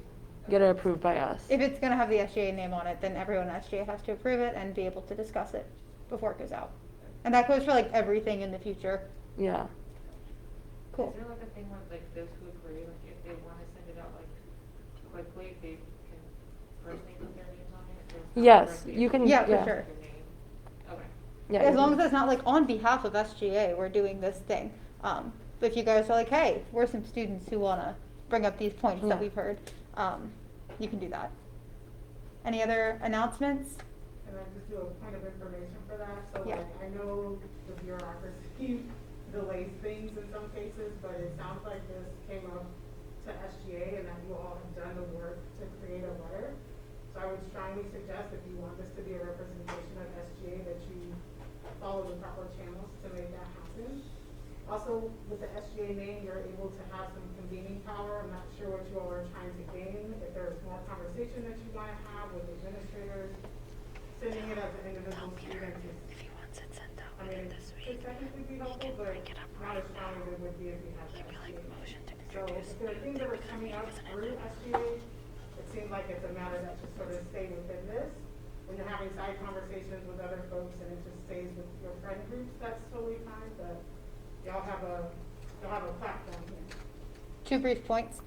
get it approved by us. If it's gonna have the SGA name on it, then everyone at SGA has to approve it and be able to discuss it before it goes out. And that goes for like everything in the future. Yeah. Cool. Is there like a thing with like those who agree, like if they wanna send it out like quickly, they can personally put their names on it? Or it's not Yes, directly you can. Yeah, for yeah. sure. their name? Okay. Yeah, As you long can. as it's not like on behalf of SGA, we're doing this thing. But if you guys are like, hey, we're some students who wanna bring up these points that Yeah. we've heard, you can do that. Any other announcements? Can I just do a point of information for that? So Yeah. like, I know the bureaucracy delays things in some cases, but it sounds like this came up to SGA and that you all have done the work to create a letter. So I would strongly suggest if you want this to be a representation of SGA, that you follow the proper channels to make that happen. Also, with the SGA name, you're able to have some convening power. I'm not sure what you all are trying to gain. If there's more conversation that you want to have with administrators, sending it as an individual student is, I mean, it could technically be helpful, but not as strong as it would be if you had the SGA. So if there are things that are coming up through SGA, it seems like it's a matter that should sort of stay within this. When you're having side conversations with other folks and it just stays with your friend groups, that's totally fine, but y'all have a platform here. 2 brief points.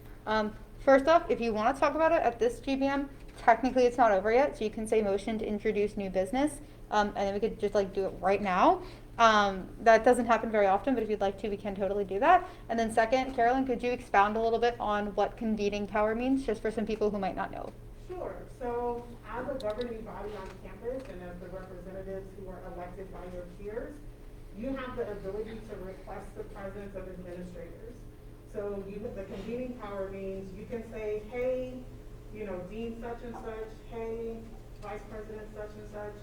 First off, if you want to talk about it at this GBM, technically it's not over yet, so you can say motion to introduce new business, and then we could just like do it right now. That doesn't happen very often, but if you'd like to, we can totally do that. And then second, Carolyn, could you expound a little bit on what convening power means, just for some people who might not know? Sure. So as a governing body on campus and as the representatives who are elected by your peers, you have the ability to request the presence of administrators. So the convening power means you can say, hey, Dean such and such, hey, Vice President such and such,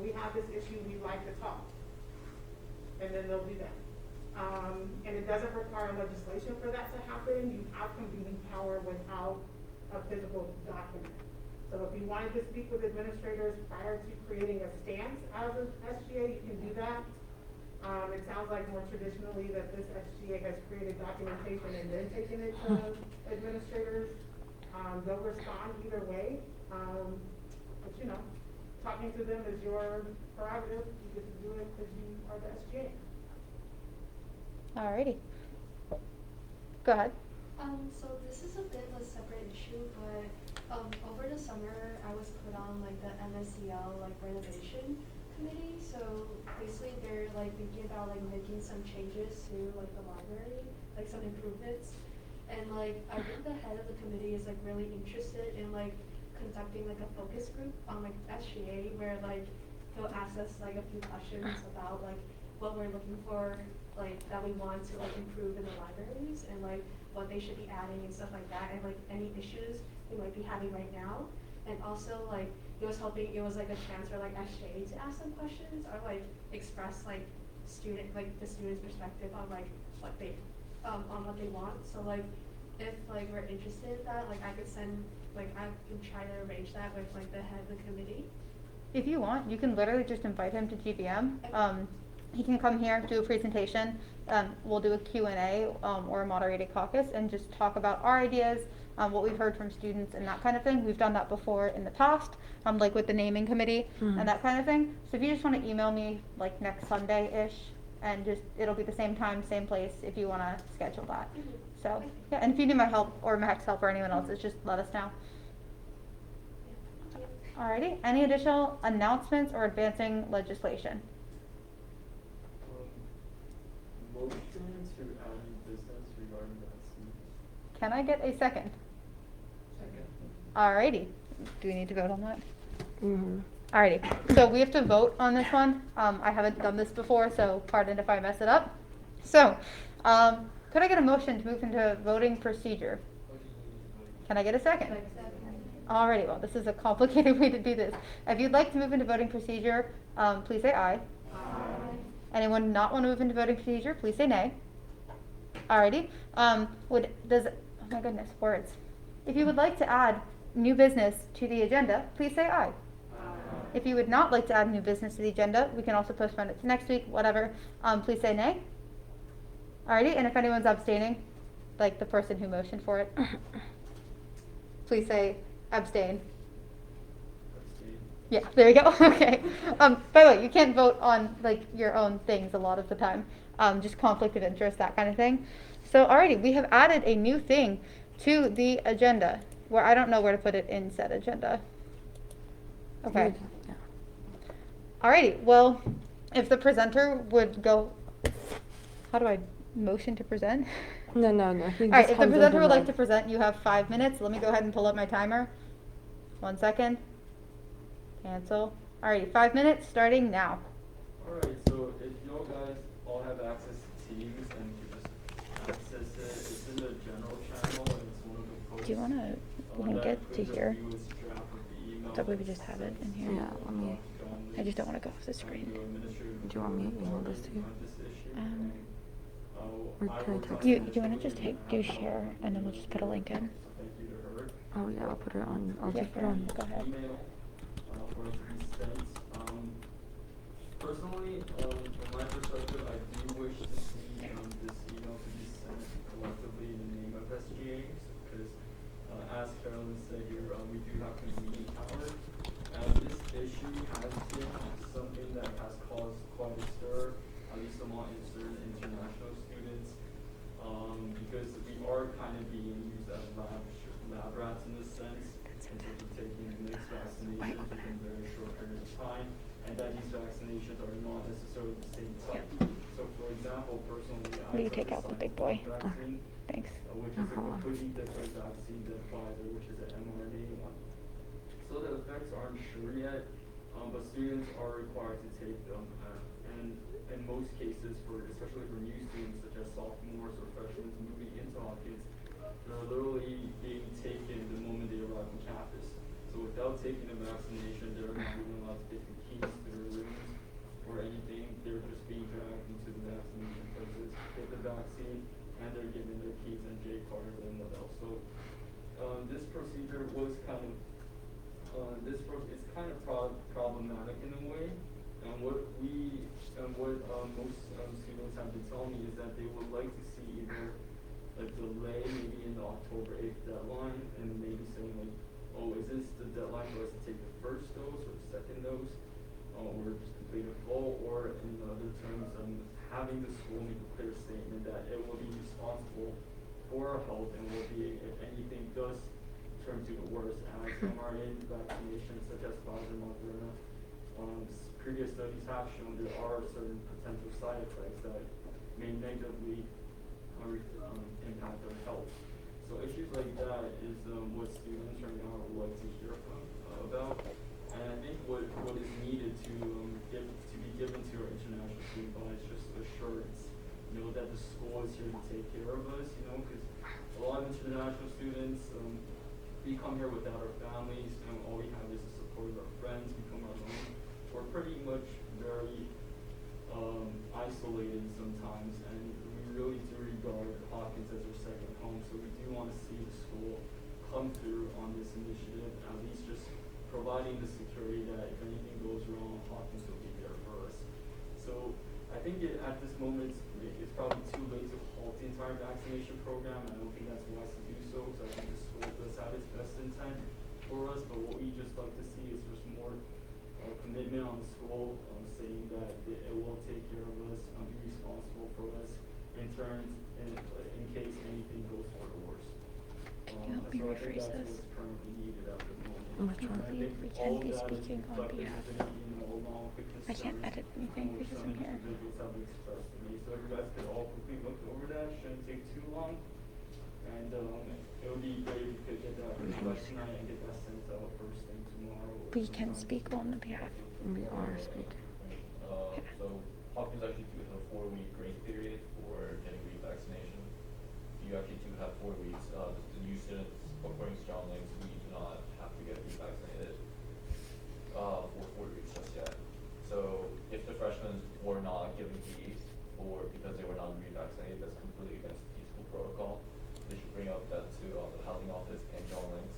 we have this issue, we'd like to talk. And then they'll do that. And it doesn't require legislation for that to happen. You have convening power without a physical document. So if you wanted to speak with administrators prior to creating a stance as an SGA, you can do that. It sounds like more traditionally that this SGA has created documentation and then taken it to administrators. They'll respond either way. But you know, talking to them is your prerogative. You get to do it because you are the SGA. Alrighty. Go ahead. So this is a bit of a separate issue, but over the summer I was put on like the MSEL like renovation committee. So basically they're like thinking about like making some changes to like the library, like some improvements. And like I think the head of the committee is like really interested in like conducting like a focus group on like SGA where like he'll ask us like a few questions about like what we're looking for, like that we want to like improve in the libraries and like what they should be adding and stuff like that, and like any issues we might be having right now. And also like it was like a chance for like SGA to ask some questions or like express like the student's perspective on like what they want. So like if like we're interested in that, like I could try to arrange that with like the head of the committee. If you want, you can literally just invite him to GBM. He can come here, do a presentation. We'll do a Q&A or a moderated caucus and just talk about our ideas, what we've heard from students and that kind of thing. We've done that before in the past, like with the naming committee and that kind of thing. So if you just want to email me like next Sunday-ish, and just it'll be the same time, same place if you want to schedule that. So yeah, and if you need my help or Mac's help or anyone else's, just let us know. Alrighty, any additional announcements or advancing legislation? Motion to add new business regarding vaccines. Can I get a second? Second. Alrighty, do we need to vote on that? Alrighty, so we have to vote on this one. I haven't done this before, so pardon if I mess it up. So, could I get a motion to move into voting procedure? Can I get a second? Alrighty, well, this is a complicated way to do this. If you'd like to move into voting procedure, please say aye. Aye. Anyone not want to move into voting procedure, please say nay. Alrighty, oh my goodness, words. If you would like to add new business to the agenda, please say aye. If you would not like to add new business to the agenda, we can also postpone it to next week, whatever. Please say nay. Alrighty, and if anyone's abstaining, like the person who motioned for it, please say abstain. Yeah, there you go. Okay. By the way, you can't vote on like your own things a lot of the time. Just conflict of interest, that kind of thing. So alrighty, we have added a new thing to the agenda where I don't know where to put it in said agenda. Okay. Alrighty, well, if the presenter would go, how do I motion to present? No. Alright, if the presenter would like to present, you have 5 minutes. Let me go ahead and pull up my timer. 1 second. Cancel. Alrighty, 5 minutes starting now. Alright, so if you guys all have access to Teams and you just access it, it's in the general channel and it's one of the posts. Do you want to link it to here? So we would just have it in here. Yeah, let me. I just don't want to go off the screen. Do you want me to email this to you? Or can I text Do you it? want to just do share and then we'll just put a link in? Oh yeah, I'll put it on. I'll Yeah, just put it on. go ahead. For it to be sent. Personally, from my perspective, I do wish to see this email to be sent collectively in the name of SGA, because as Carolyn said here, we do have convening power, and this issue has been something that has caused quite a stir, at least among certain international students, because we are kind of being used as lab rats in this sense, in terms of taking mixed vaccinations within a very short period of time, and that these vaccinations are not necessarily the same type. So for example, personally, Will you take out the big boy? vaccine, Thanks. which is a completely different vaccine than Pfizer, which is an mRNA one. So the effects aren't sure yet, but students are required to take them, and in most cases, especially for new students such as sophomores or freshmen moving into Hopkins, they're literally being taken the moment they arrive on campus. So without taking a vaccination, they're not even allowed to take the keys to their rooms or anything. They're just being dragged into the vaccination places, get the vaccine, and they're given their keys and J cards and what else. So this procedure was it's kind of problematic in a way. And what most students have been telling me is that they would like to see either a delay maybe in the October 8th deadline and maybe saying like, oh, is this the deadline for us to take the first dose or the second dose, or just complete a full, or in other terms, having the school make a clear statement that it will be responsible for our health and will be, if anything does turn to the worst, as mRNA vaccinations such as Pfizer, Moderna, previous studies have shown there are certain potential side effects that may negatively impact our health. So issues like that is what students right now would like to hear about. And I think what is needed to be given to our international student body is just assurance. You know, that the school is here to take care of us, you know, because a lot of international students, we come here without our families, and all we have is the support of our friends, we come alone. We're pretty much very isolated sometimes, and we really do regard Hopkins as our second home, so we do want to see the school come through on this initiative, at least just providing the security that if anything goes wrong, Hopkins will be there for us. So I think at this moment it's probably too late to halt the entire vaccination program. I don't think that's wise to do so, because I think the school does have its best intent for us, but what we just like to see is just more commitment on the school, saying that it will take care of us, be responsible for us in terms, in case anything goes for the worse. Can you help me so I think rephrase that's this? what's currently needed at the moment. Which one? And I think We all can't be of that is speaking on reflected behalf. within the email along with the I can't concerns edit anything which because some I'm here. individuals have expressed to me. So if you guys could all quickly look over that, shouldn't take too long. And it would be great if you could get that request tonight and get that sent out first thing tomorrow. We can speak on the behalf. We are speaking. So Hopkins actually do have a 4-week grace period for getting revaccination. You actually do have 4 weeks. The new students, according to John Links, we do not have to get revaccinated for 4 weeks just yet. So if the freshmen were not given these, or because they were not revaccinated, that's completely against the school protocol. They should bring up that to the housing office and John Links.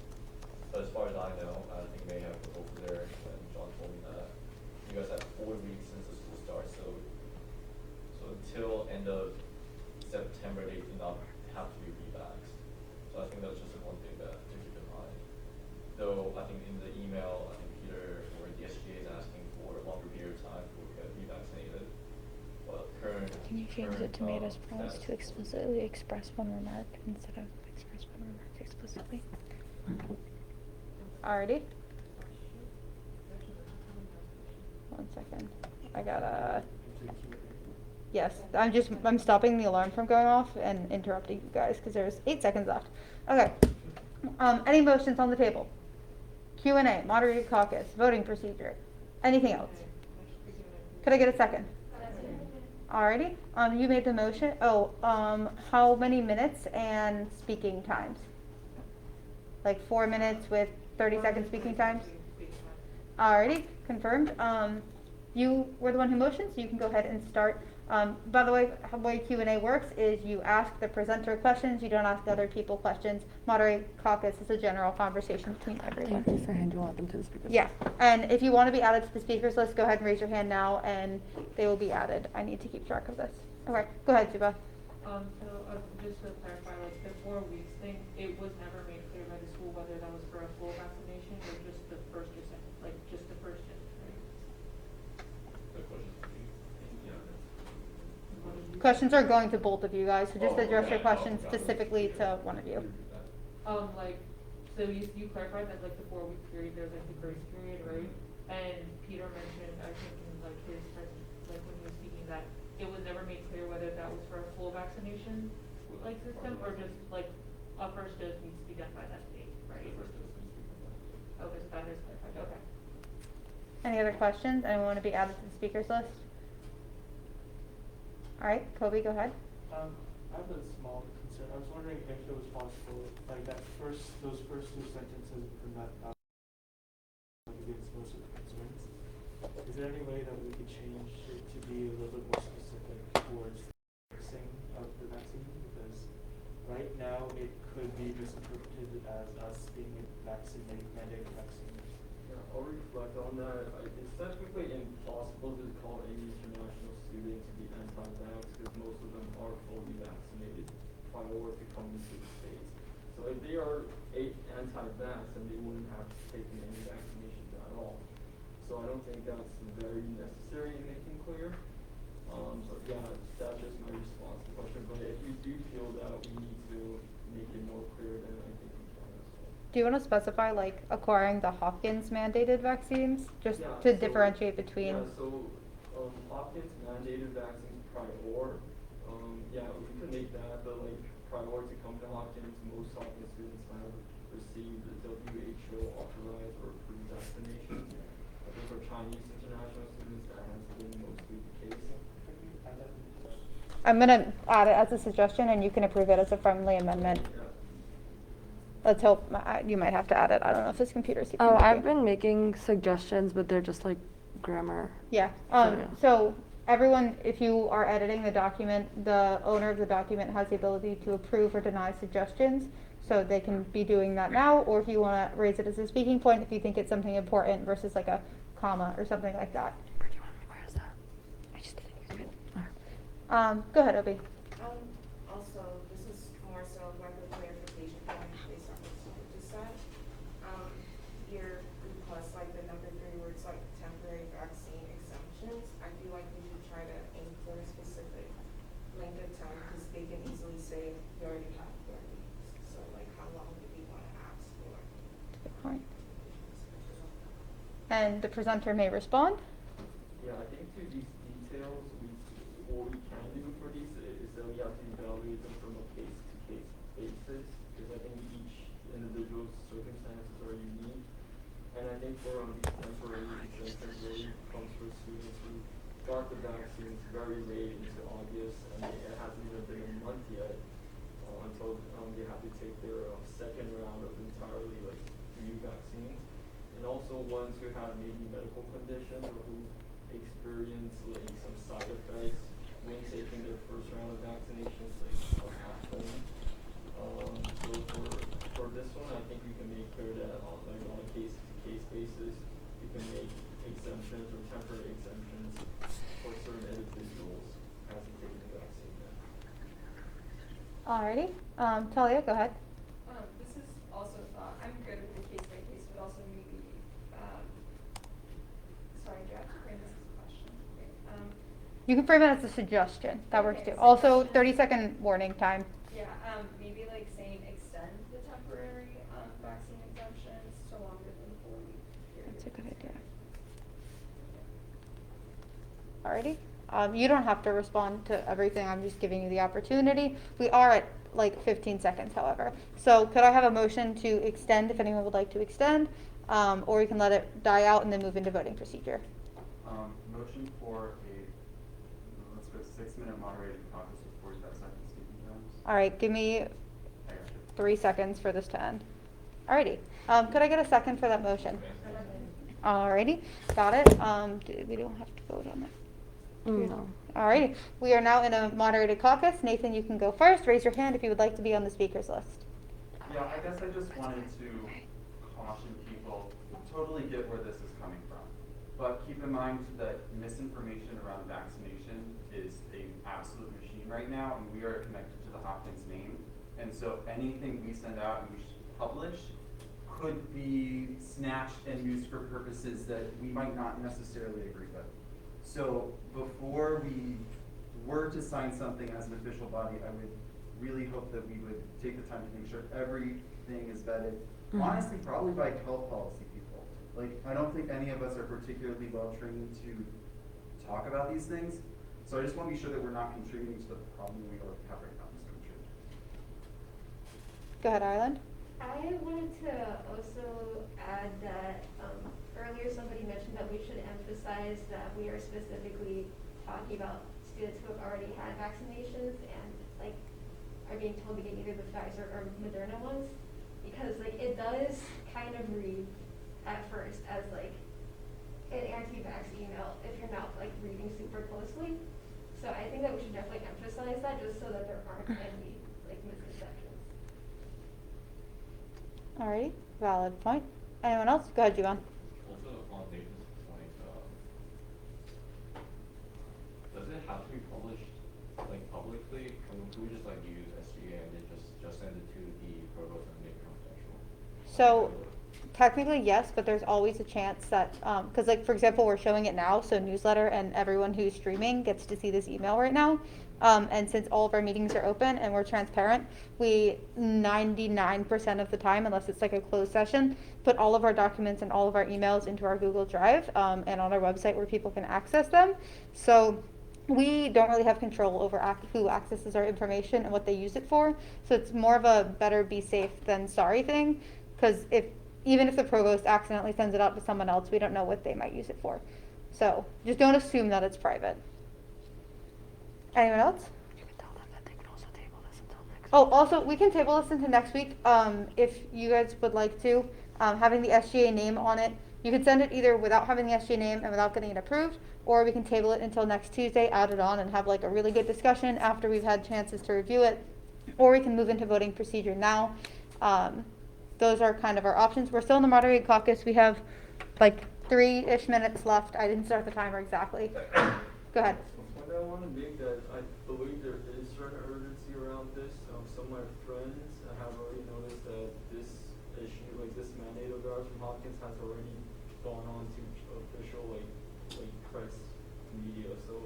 But as far as I know, I think they have over there, and John told me that you guys have 4 weeks since the school starts, so until end of September they do not have to be revaxxed. So I think that's just one thing that to keep in mind. Though I think in the email, I think Peter or the SGA is asking for a longer period of time to get revaccinated. But Can you change the tomatoes pronouns to explicitly express one remark instead of express one remark explicitly? Alrighty. 1 second. I gotta. Yes, I'm stopping the alarm from going off and interrupting you guys because there's 8 seconds left. Okay. Any motions on the table? Q&A, moderated caucus, voting procedure, anything else? Could I get a second? Alrighty. You made the motion. Oh, how many minutes and speaking times? Like 4 minutes with 30-second speaking times? Alrighty, confirmed. You were the one who motioned, so you can go ahead and start. By the way, how the way Q&A works is you ask the presenter questions, you don't ask other people questions. Moderate caucus is a general conversation between everyone. Thank you for handing them to the speakers. Yeah, and if you want to be added to the speakers list, go ahead and raise your hand now, and they will be added. I need to keep track of this. Okay, go ahead, Zuba. Just to clarify, like the 4 weeks thing, it was never made clear by the school whether that was for a full vaccination or just the first or second, like just the first dose, right? Questions are going to both of you guys, so just address your questions specifically to one of you. Like, so you clarified that like the 4 week period, there's like the grace period, right? And Peter mentioned, I think in like his present, like when he was speaking, that it was never made clear whether that was for a full vaccination like system or just like a first dose needs to be done by that date, right? Okay, so that is clarified. Okay. Any other questions? Anyone want to be added to the speakers list? All right, Kobe, go ahead. I have a small concern. I was wondering if it was possible, like those first 2 sentences from that against most of the concerns. Is there any way that we could change it to be a little bit more specific towards the fixing of the vaccine? Because right now it could be misinterpreted as us being mandating vaccine. Yeah, I'll reflect on that. It's technically impossible to call any international student to be anti-vax because most of them are fully vaccinated prior to coming to the States. So if they are anti-vax, then they wouldn't have taken any vaccinations at all. So I don't think that's very necessary in making clear. But yeah, that's just my response to the question. But if you do feel that we need to make it more clear, then I think we can as well. Do you want to specify like acquiring the Hopkins mandated vaccines, just Yeah, to so- differentiate between? Yeah, so Hopkins mandated vaccines prior. Yeah, we could make that, but like prior to come to Hopkins, most Hopkins students have received the WHO authorized or approved vaccination. I think for Chinese international students, that has been mostly the case. I'm gonna add it as a suggestion, and you can approve it as a friendly amendment. Yeah. Let's hope, you might have to add it, I don't know if this computer's even Oh, working. I've been making suggestions, but they're just like grammar. Yeah, Yeah. so everyone, if you are editing the document, the owner of the document has the ability to approve or deny suggestions. So they can be doing that now, or if you wanna raise it as a speaking point, if you think it's something important versus like a comma or something like that. Where is that? I just did it. Go ahead, Obi. Also, this is more so like a clarification point based on what you just said. Your group plus like the number 3 where it's like temporary vaccine exemptions, I feel like we should try to aim for a specific length of time because they can easily say you already have 4 weeks. So like how long do we want to ask for? Good point. And the presenter may respond. Yeah, I think to these details, what we can do for these is that we have to evaluate them from a case-to-case basis, because I think each individual's circumstances are unique. And I think for these temporary exemptions really comes for students who got the vaccines very late into August, and it hasn't even been a month yet until they have to take their second round of entirely like new vaccines. And also ones who have maybe medical conditions or who experience like some side effects when taking their first round of vaccinations, like at home. So for this one, I think we can make clear that on a case-to-case basis, we can make exemptions or temporary exemptions for certain individuals as they take the vaccine. Alrighty, Talia, go ahead. This is also, I'm good with the case by case, but also maybe, sorry, do I have to frame this as a question? Okay, You can frame it as a suggestion, that works too. Okay, Also, suggestion. 30-second warning time. Yeah, maybe like saying extend the temporary, vaccine exemptions to longer than 4 week period. That's a good idea. Alrighty, you don't have to respond to everything, I'm just giving you the opportunity. We are at like 15 seconds, however. So could I have a motion to extend, if anyone would like to extend, or we can let it die out and then move into voting procedure. Motion for let's go 6-minute moderated caucus with 45 seconds speaking times. Alright, give me I got you. 3 seconds for this to end. Alrighty, could I get a second for that motion? Alrighty, got it. We don't have to vote on that. No. Alrighty, we are now in a moderated caucus. Nathan, you can go first. Raise your hand if you would like to be on the speakers list. Yeah, I guess I just wanted to caution people, totally get where this is coming from. But keep in mind that misinformation around vaccination is an absolute machine right now, and we are connected to the Hopkins name. And so anything we send out and we publish could be snatched and used for purposes that we might not necessarily agree with. So before we were to sign something as an official body, I would really hope that we would take the time to make sure everything is vetted. Mhm. Honestly, probably by health policy people. Like, I don't think any of us are particularly well trained to talk about these things. So I just want to be sure that we're not contributing to the problem we already have right now in this country. Go ahead, Ireland. I wanted to also add that earlier somebody mentioned that we should emphasize that we are specifically talking about students who have already had vaccinations and like are being told to get either the Pfizer or Moderna ones, because like it does kind of read at first as like an anti-vax email if you're not like reading super closely. So I think that we should definitely emphasize that just so that there aren't any like misconceptions. Alrighty, valid point. Anyone else? Go ahead, Juan. Also, on Nathan's point, does it have to be published like publicly, can we just like use SGA and then just send it to the provost and make it confidential? So technically, yes, but there's always a chance that, because like, for example, we're showing it now, so newsletter and everyone who's streaming gets to see this email right now. And since all of our meetings are open and we're transparent, we 99% of the time, unless it's like a closed session, put all of our documents and all of our emails into our Google Drive, and on our website where people can access them. So we don't really have control over who accesses our information and what they use it for. So it's more of a better be safe than sorry thing, because even if the provost accidentally sends it out to someone else, we don't know what they might use it for. So just don't assume that it's private. Anyone else? You can tell them that they can also table this until next Oh, also, we can table this into next week, if you guys would like to, having the SGA name on it. You could send it either without having the SGA name and without getting it approved, or we can table it until next Tuesday, add it on, and have like a really good discussion after we've had chances to review it. Or we can move into voting procedure now. Those are kind of our options. We're still in the moderated caucus. We have like 3-ish minutes left. I didn't start the timer exactly. Go ahead. What I want to make that I believe there is certain urgency around this. Some of my friends have already noticed that this issue, like this mandate of ours from Hopkins, has already gone on to official like press media. So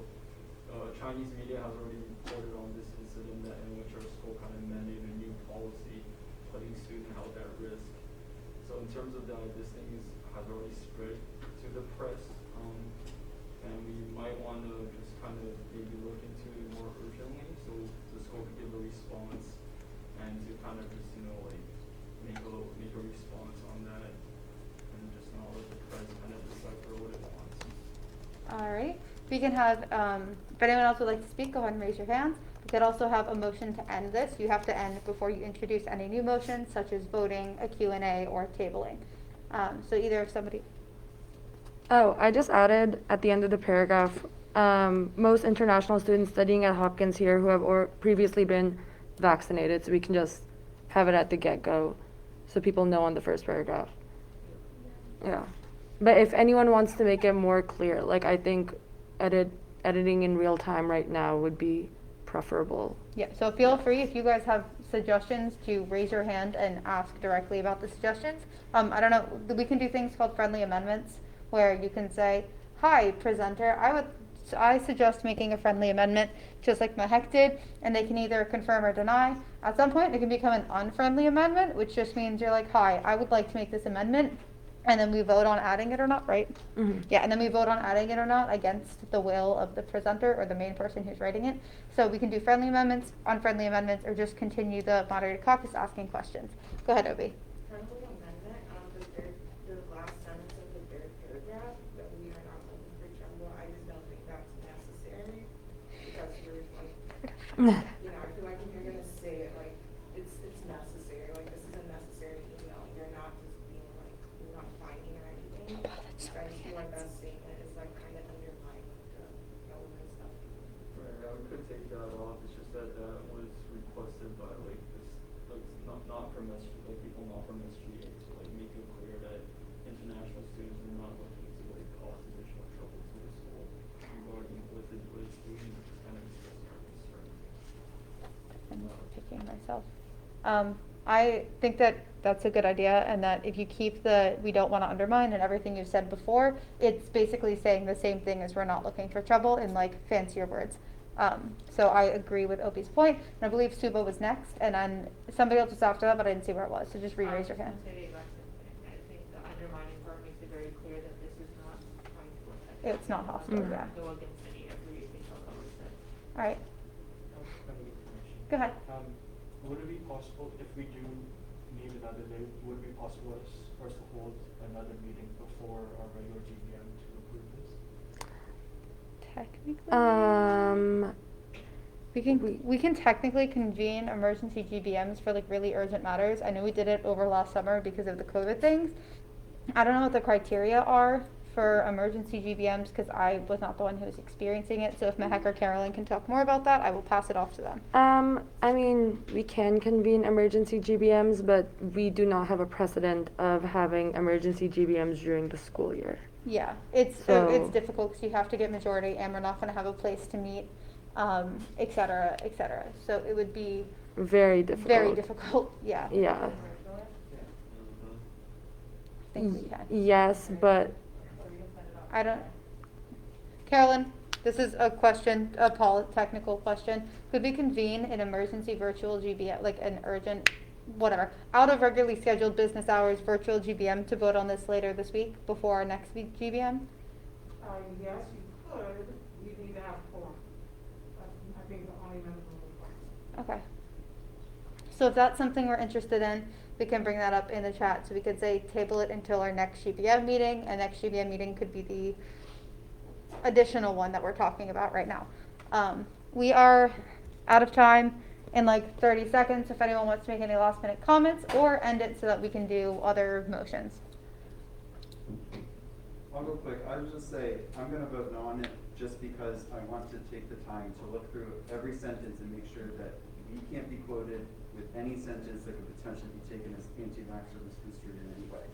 Chinese media has already reported on this incident in which our school kind of mandated a new policy putting student health at risk. So in terms of that, this thing has already spread to the press. And we might want to just kind of maybe look into it more urgently, so the school could give a response, and to kind of just, you know, like make a response on that, and just not let the press kind of decipher what it wants. All right. We can have, if anyone else would like to speak, go ahead and raise your hands. We could also have a motion to end this. You have to end before you introduce any new motions, such as voting, a Q&A, or tabling. So either if somebody... Oh, I just added at the end of the paragraph, most international students studying at Hopkins here who have previously been vaccinated, so we can just have it at the get-go so people know on the first paragraph. Yeah. But if anyone wants to make it more clear, like I think editing in real time right now would be preferable. Yeah, so feel free, if you guys have suggestions, to raise your hand and ask directly about the suggestions. I don't know, we can do things called friendly amendments, where you can say, hi, presenter, I suggest making a friendly amendment, just like Mehek did, and they can either confirm or deny. At some point, it can become an unfriendly amendment, which just means you're like, hi, I would like to make this amendment, and then we vote on adding it or not, right? Mm-hmm. Yeah, and then we vote on adding it or not against the will of the presenter or the main person who's writing it. So we can do friendly amendments, unfriendly amendments, or just continue the moderated caucus asking questions. Go ahead, Obi. Friendly amendment, the last sentence of the third paragraph, that we are not looking for trouble, I just don't think that's necessary, because we're like, you know, I feel like if you're gonna say it, like, it's necessary, like, this is a necessary email, you're not just being like, you're not fighting or anything. I just feel like that statement is like kind of undermining the relevant stuff. Right, we could take that off. It's just that that was requested by like this, like not from people not from SGA, to like make it clear that international students are not looking to like cause additional trouble to the school regarding what it's doing, just kind of express our concern. I'm picking myself. I think that that's a good idea, and that if you keep the we don't want to undermine and everything you've said before, it's basically saying the same thing as we're not looking for trouble in like fancier words. So I agree with Obi's point, and I believe Suba was next, and then somebody else was after that, but I didn't see where it was, so just re-raise your hand. I think the undermining part makes it very clear that this is not trying to affect. It's not hostile, yeah. Go against any everything Alcoa said. All right. Go ahead. Would it be possible, if we do need another day, would it be possible for us to hold another meeting before our regular GBM to approve this? Technically, we can technically convene emergency GBMs for like really urgent matters. I know we did it over last summer because of the COVID things. I don't know what the criteria are for emergency GBMs, because I was not the one who was experiencing it. So if Mehek or Carolyn can talk more about that, I will pass it off to them. I mean, we can convene emergency GBMs, but we do not have a precedent of having emergency GBMs during the school year. Yeah, it's difficult because you have to get majority, and we're not going to have a place to meet et cetera, et cetera. So it would be Very difficult. very difficult, yeah. Yeah. I think we can. Yes, but I don't, Carolyn, this is a question, a technical question. Could we convene an emergency virtual GBM, like an urgent, whatever, out of regularly scheduled business hours, virtual GBM to vote on this later this week before our next week GBM? Yes, you could, you need to have four. That's, I think, the only member required. Okay. So if that's something we're interested in, we can bring that up in the chat. So we could say table it until our next GBM meeting, and next GBM meeting could be the additional one that we're talking about right now. We are out of time in like 30 seconds if anyone wants to make any last minute comments, or end it so that we can do other motions. I'll go quick. I would just say, I'm gonna vote no on it just because I want to take the time to look through every sentence and make sure that we can't be quoted with any sentence that could potentially be taken as anti-vax or misconstrued in any way.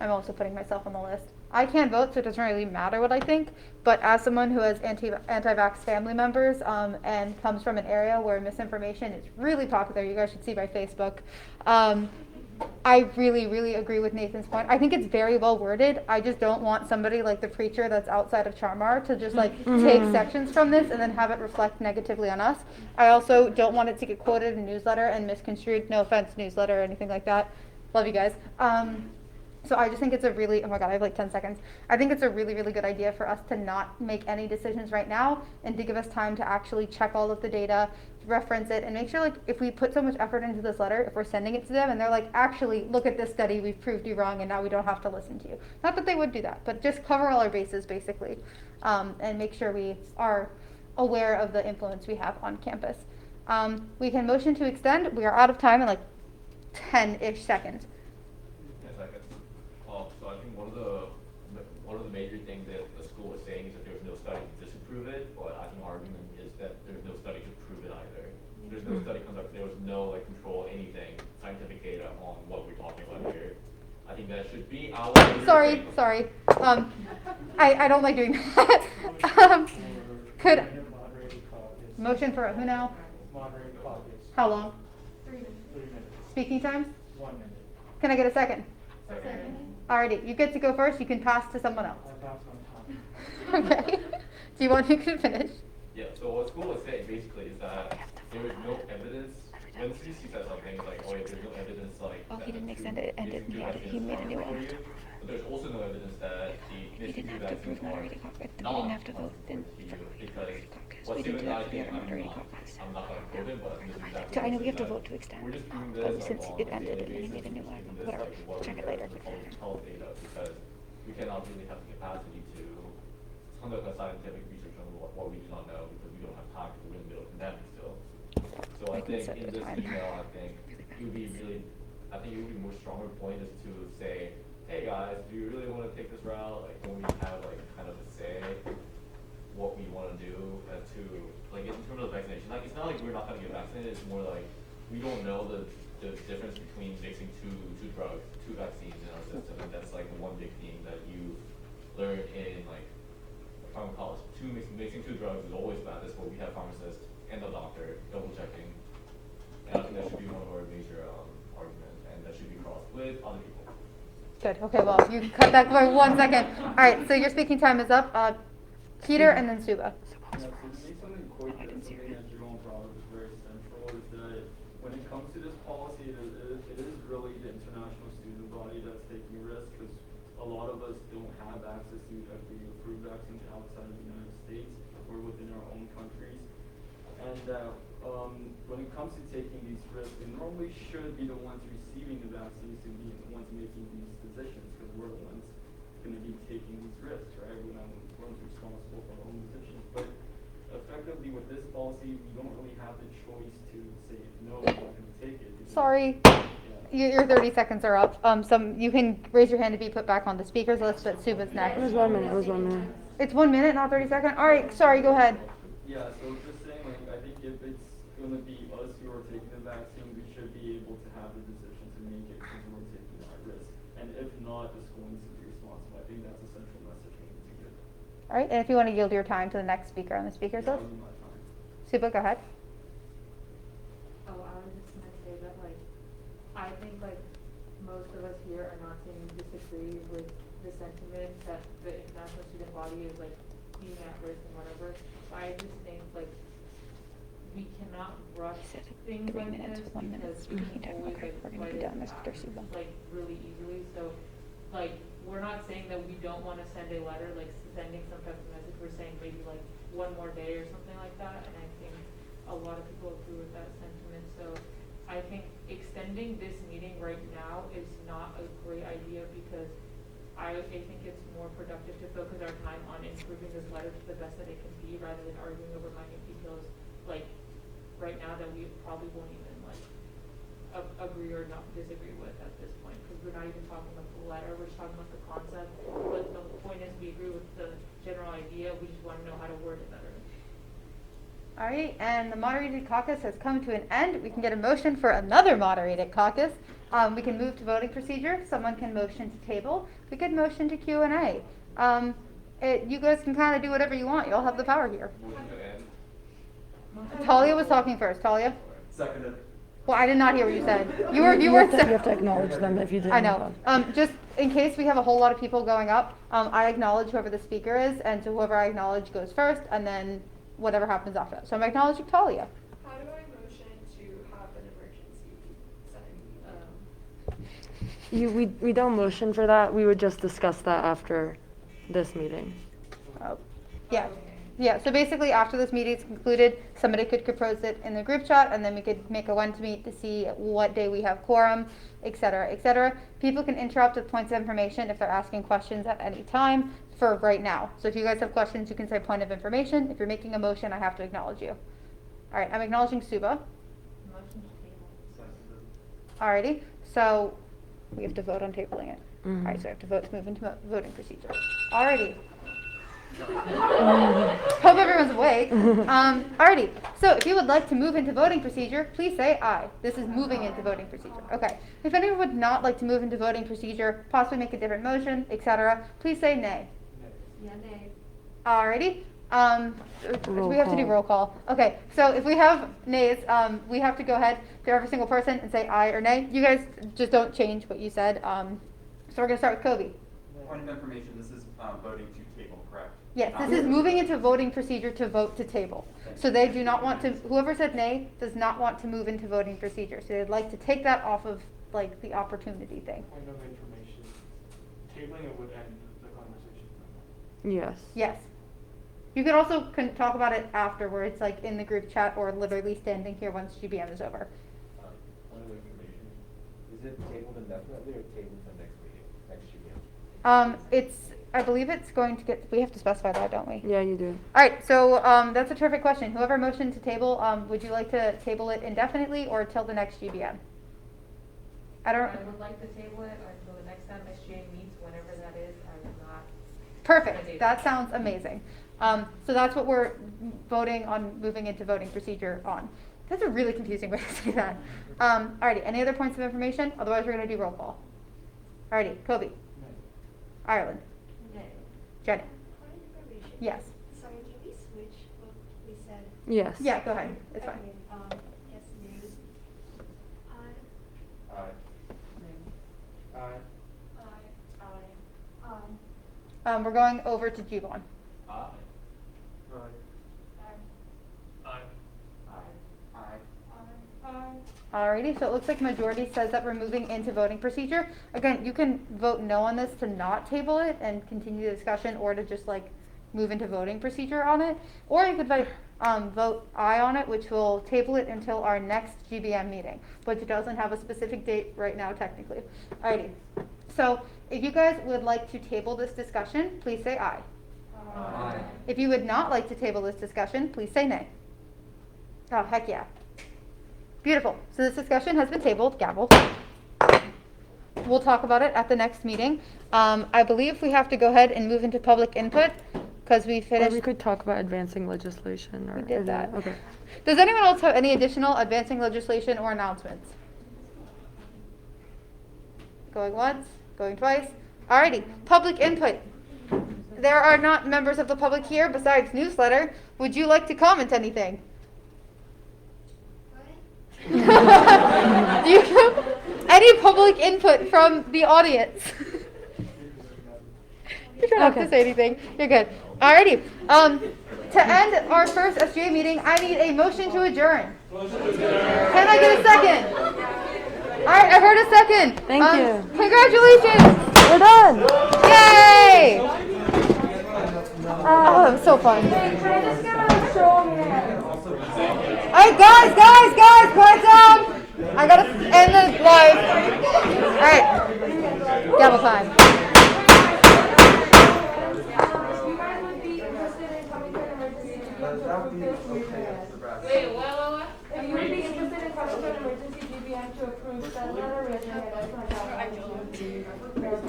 I'm also putting myself on the list. I can't vote, so it doesn't really matter what I think, but as someone who has anti-vax family members and comes from an area where misinformation is really popular, you guys should see my Facebook, I really, really agree with Nathan's point. I think it's very well worded. I just don't want somebody like the preacher that's outside of Charmar to just like take sections from this and then have it reflect negatively on us. I also don't want it to get quoted in newsletter and misconstrued. No offense, newsletter or anything like that. Love you guys. So I just think it's a really, oh my God, I have like 10 seconds. I think it's a really, really good idea for us to not make any decisions right now and to give us time to actually check all of the data, reference it, and make sure like if we put so much effort into this letter, if we're sending it to them and they're like, actually, look at this study, we've proved you wrong and now we don't have to listen to you. Not that they would do that, but just cover all our bases basically, and make sure we are aware of the influence we have on campus. We can motion to extend. We are out of time in like 10-ish seconds. So I think one of the major things that the school is saying is that there's no study to disprove it, but I think our argument is that there's no study to prove it either. There's no study conducted, there was no like control, anything, scientific data on what we're talking about here. I think that should be our Sorry. I don't like doing that. Could motion for who now? Moderated caucus. How long? 3 minutes. 3 minutes. Speaking times? 1 minute. Can I get a second? Second. Alrighty, you get to go first. You can pass to someone else. I pass on time. Okay. Do you want to finish? Yeah, so what school is saying basically is that there is no evidence, when the CDC says something like, oh yeah, there's no evidence like. Oh, he didn't extend it, and he made a new one. But there's also no evidence that the He didn't have to approve moderated caucus. We didn't have to vote in because caucus. what's We did even that I for the think other moderated caucus. I'm not gonna quote him, but I think this is exactly. So I know we what have to it vote says. to extend, We're just doing but this since on it a ended daily and he made a new basis, one, doing this, whatever, like, what check we it later. know from health data, because we cannot really have the capacity to conduct a scientific research on what we do not know, because we don't have time, because we're in the middle of a pandemic still. So I We can think set in the this time. email, I think it would be really, I think it would be more stronger point is to say, hey guys, do you really want to take this route? Like, when we have like kind of a say what we want to do to, like in terms of vaccination, like it's not like we're not going to get vaccinated, it's more like we don't know the difference between mixing two drugs, two vaccines in our system, and that's like the one big thing that you learn in like pharmacology. Mixing two drugs is always bad. That's what we have pharmacists and the doctor double checking. And I think that should be one of our major arguments, and that should be crossed with other people. Good. Okay. Well, you cut that for 1 second. All right. So your speaking time is up. Peter and then Suba. Yeah, so to make something quick, and something that Jerome brought up is very central, is that when it comes to this policy, it is really the international student body that's taking risks, because a lot of us don't have access to FDA-approved vaccines outside of the United States or within our own countries. And when it comes to taking these risks, it normally should be the ones receiving the vaccines to be the ones making these decisions, because we're the ones going to be taking these risks, right? We're not the ones responsible for our own decisions. But effectively, with this policy, we don't really have the choice to say, no, we're not going to take it. Sorry. Your 30 seconds are up. You can raise your hand to be put back on the speakers list, but Suba's next. It was 1 minute. It was 1 minute. It's 1 minute, not 30 seconds. All right. Sorry. Go ahead. Yeah. So just saying, like, I think if it's going to be us who are taking the vaccine, we should be able to have the decision to make it because we're taking that risk. And if not, the school needs to be responsible. I think that's a central message we need to give. All right, and if you want to yield your time to the next speaker on the speakers list. Suba, go ahead. Oh, I was just gonna say that, like, I think, like, most of us here are not saying we disagree with the sentiment that the international student body is, like, being at risk and whatever. But I just think, like, we cannot rush things like this because we can always, like, fight it like, really easily. So, like, we're not saying that we don't want to send a letter, like, sending some type of message. We're saying maybe, like, one more day or something like that. And I think a lot of people agree with that sentiment. So I think extending this meeting right now is not a great idea because I think it's more productive to focus our time on improving this letter to the best that it can be rather than arguing over minor details like right now that we probably won't even like agree or not disagree with at this point because we're not even talking about the letter, we're just talking about the concept. But the point is we agree with the general idea, we just want to know how to word it better. All right, and the moderated caucus has come to an end. We can get a motion for another moderated caucus. We can move to voting procedure. Someone can motion to table. We could motion to Q&A. You guys can kind of do whatever you want. You all have the power here. Talia was talking first. Talia? Seconded. Well, I did not hear what you said. You You weren't. have to acknowledge them if you didn't. I know. Just in case we have a whole lot of people going up, I acknowledge whoever the speaker is, and so whoever I acknowledge goes first, and then whatever happens after that. So I'm acknowledging Talia. How do I motion to have an emergency setting? We don't motion for that. We would just discuss that after this meeting. Oh, yeah. Yeah, so basically after this meeting is concluded, somebody could propose it in the group chat and then we could make a when to meet to see what day we have quorum, et cetera, et cetera. People can interrupt with points of information if they're asking questions at any time for right now. So if you guys have questions, you can say point of information. If you're making a motion, I have to acknowledge you. All right, I'm acknowledging Suba. Alrighty, so we have to vote on tabling it. Mhm. All right, so I have to vote to move into voting procedure. Alrighty. Hope everyone's awake. Alrighty, so if you would like to move into voting procedure, please say aye. This is moving into voting procedure. Okay. If anyone would not like to move into voting procedure, possibly make a different motion, etc., please say nay. Yeah, nay. Alrighty. Roll We have to do call. roll call. Okay, so if we have nays, we have to go ahead to every single person and say aye or nay. You guys just don't change what you said. So we're gonna start with Kobe. Point of information, this is voting to table, correct? Yes, Not this is moving into voting procedure to vote to table. So they do not want to, whoever said nay does not want to move into voting procedure. So they'd like to take that off of like the opportunity thing. Point of information, tabling it would end the conversation. Yes. Yes. You could also talk about it afterwards, like in the group chat or literally standing here once GBM is over. Point of information, is it tabled indefinitely or tabled to next meeting, next GBM? I believe it's going to get, we have to specify that, don't we? Yeah, you do. All right, so that's a terrific question. Whoever motioned to table, would you like to table it indefinitely or till the next GBM? I would like to table it until the next time SGA meets, whenever that is. I will not. Perfect. That sounds amazing. So that's what we're voting on, moving into voting procedure on. That's a really confusing way to say that. Alrighty, any other points of information? Otherwise, we're going to do roll call. Alrighty, Kobe. Ireland. Nay. Jenny. Point of information. Yes. Sorry, can we switch what we said? Yes. Yeah, go ahead. It's fine. Okay, yes, nay. Aye. Aye. Aye. Aye. We're going over to Jubon. Aye. Alrighty, so it looks like majority says that we're moving into voting procedure. Again, you can vote no on this to not table it and continue the discussion or to just like move into voting procedure on it. Or you could vote aye on it, which will table it until our next GBM meeting, which doesn't have a specific date right now technically. Alrighty, so if you guys would like to table this discussion, please say aye. Aye. If you would not like to table this discussion, please say nay. Oh, heck yeah. Beautiful. So this discussion has been tabled. Gavel. We'll talk about it at the next meeting. I believe we have to go ahead and move into public input because we Or finished. we could talk about advancing legislation. Or We did is that. it- Okay. Does anyone else have any additional advancing legislation or announcements? Going once, going twice. Alrighty, public input. there are not members of the public here besides newsletter, would you like to comment anything? Do you have any public input from the audience? You don't have to say anything. You're good. Alrighty. To end our first SGA meeting, I need a motion to adjourn. Can I get a second? Alright, I've heard a second. Thank you. Congratulations! We're done. Yay! Oh, that was so fun. Alright, guys, quiet down! I gotta end the live. Alright, gavel time. Wait, what? If you would be interested in coming to an emergency GBM to approve, send a letter, raise your hand, that's my job.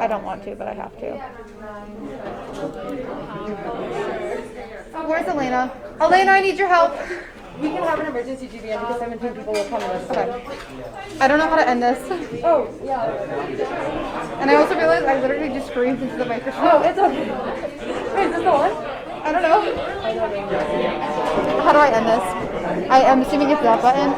I don't want to, but I have to. Where's Elena? Elena, I need your help. We can have an emergency GBM because 17 people will come with us. Okay. I don't know how to end this. Oh, yeah. And I also realized I literally just screamed into the microphone. No, it's okay. Wait, is this the one? I don't know. How do I end this? I am assuming it's that button.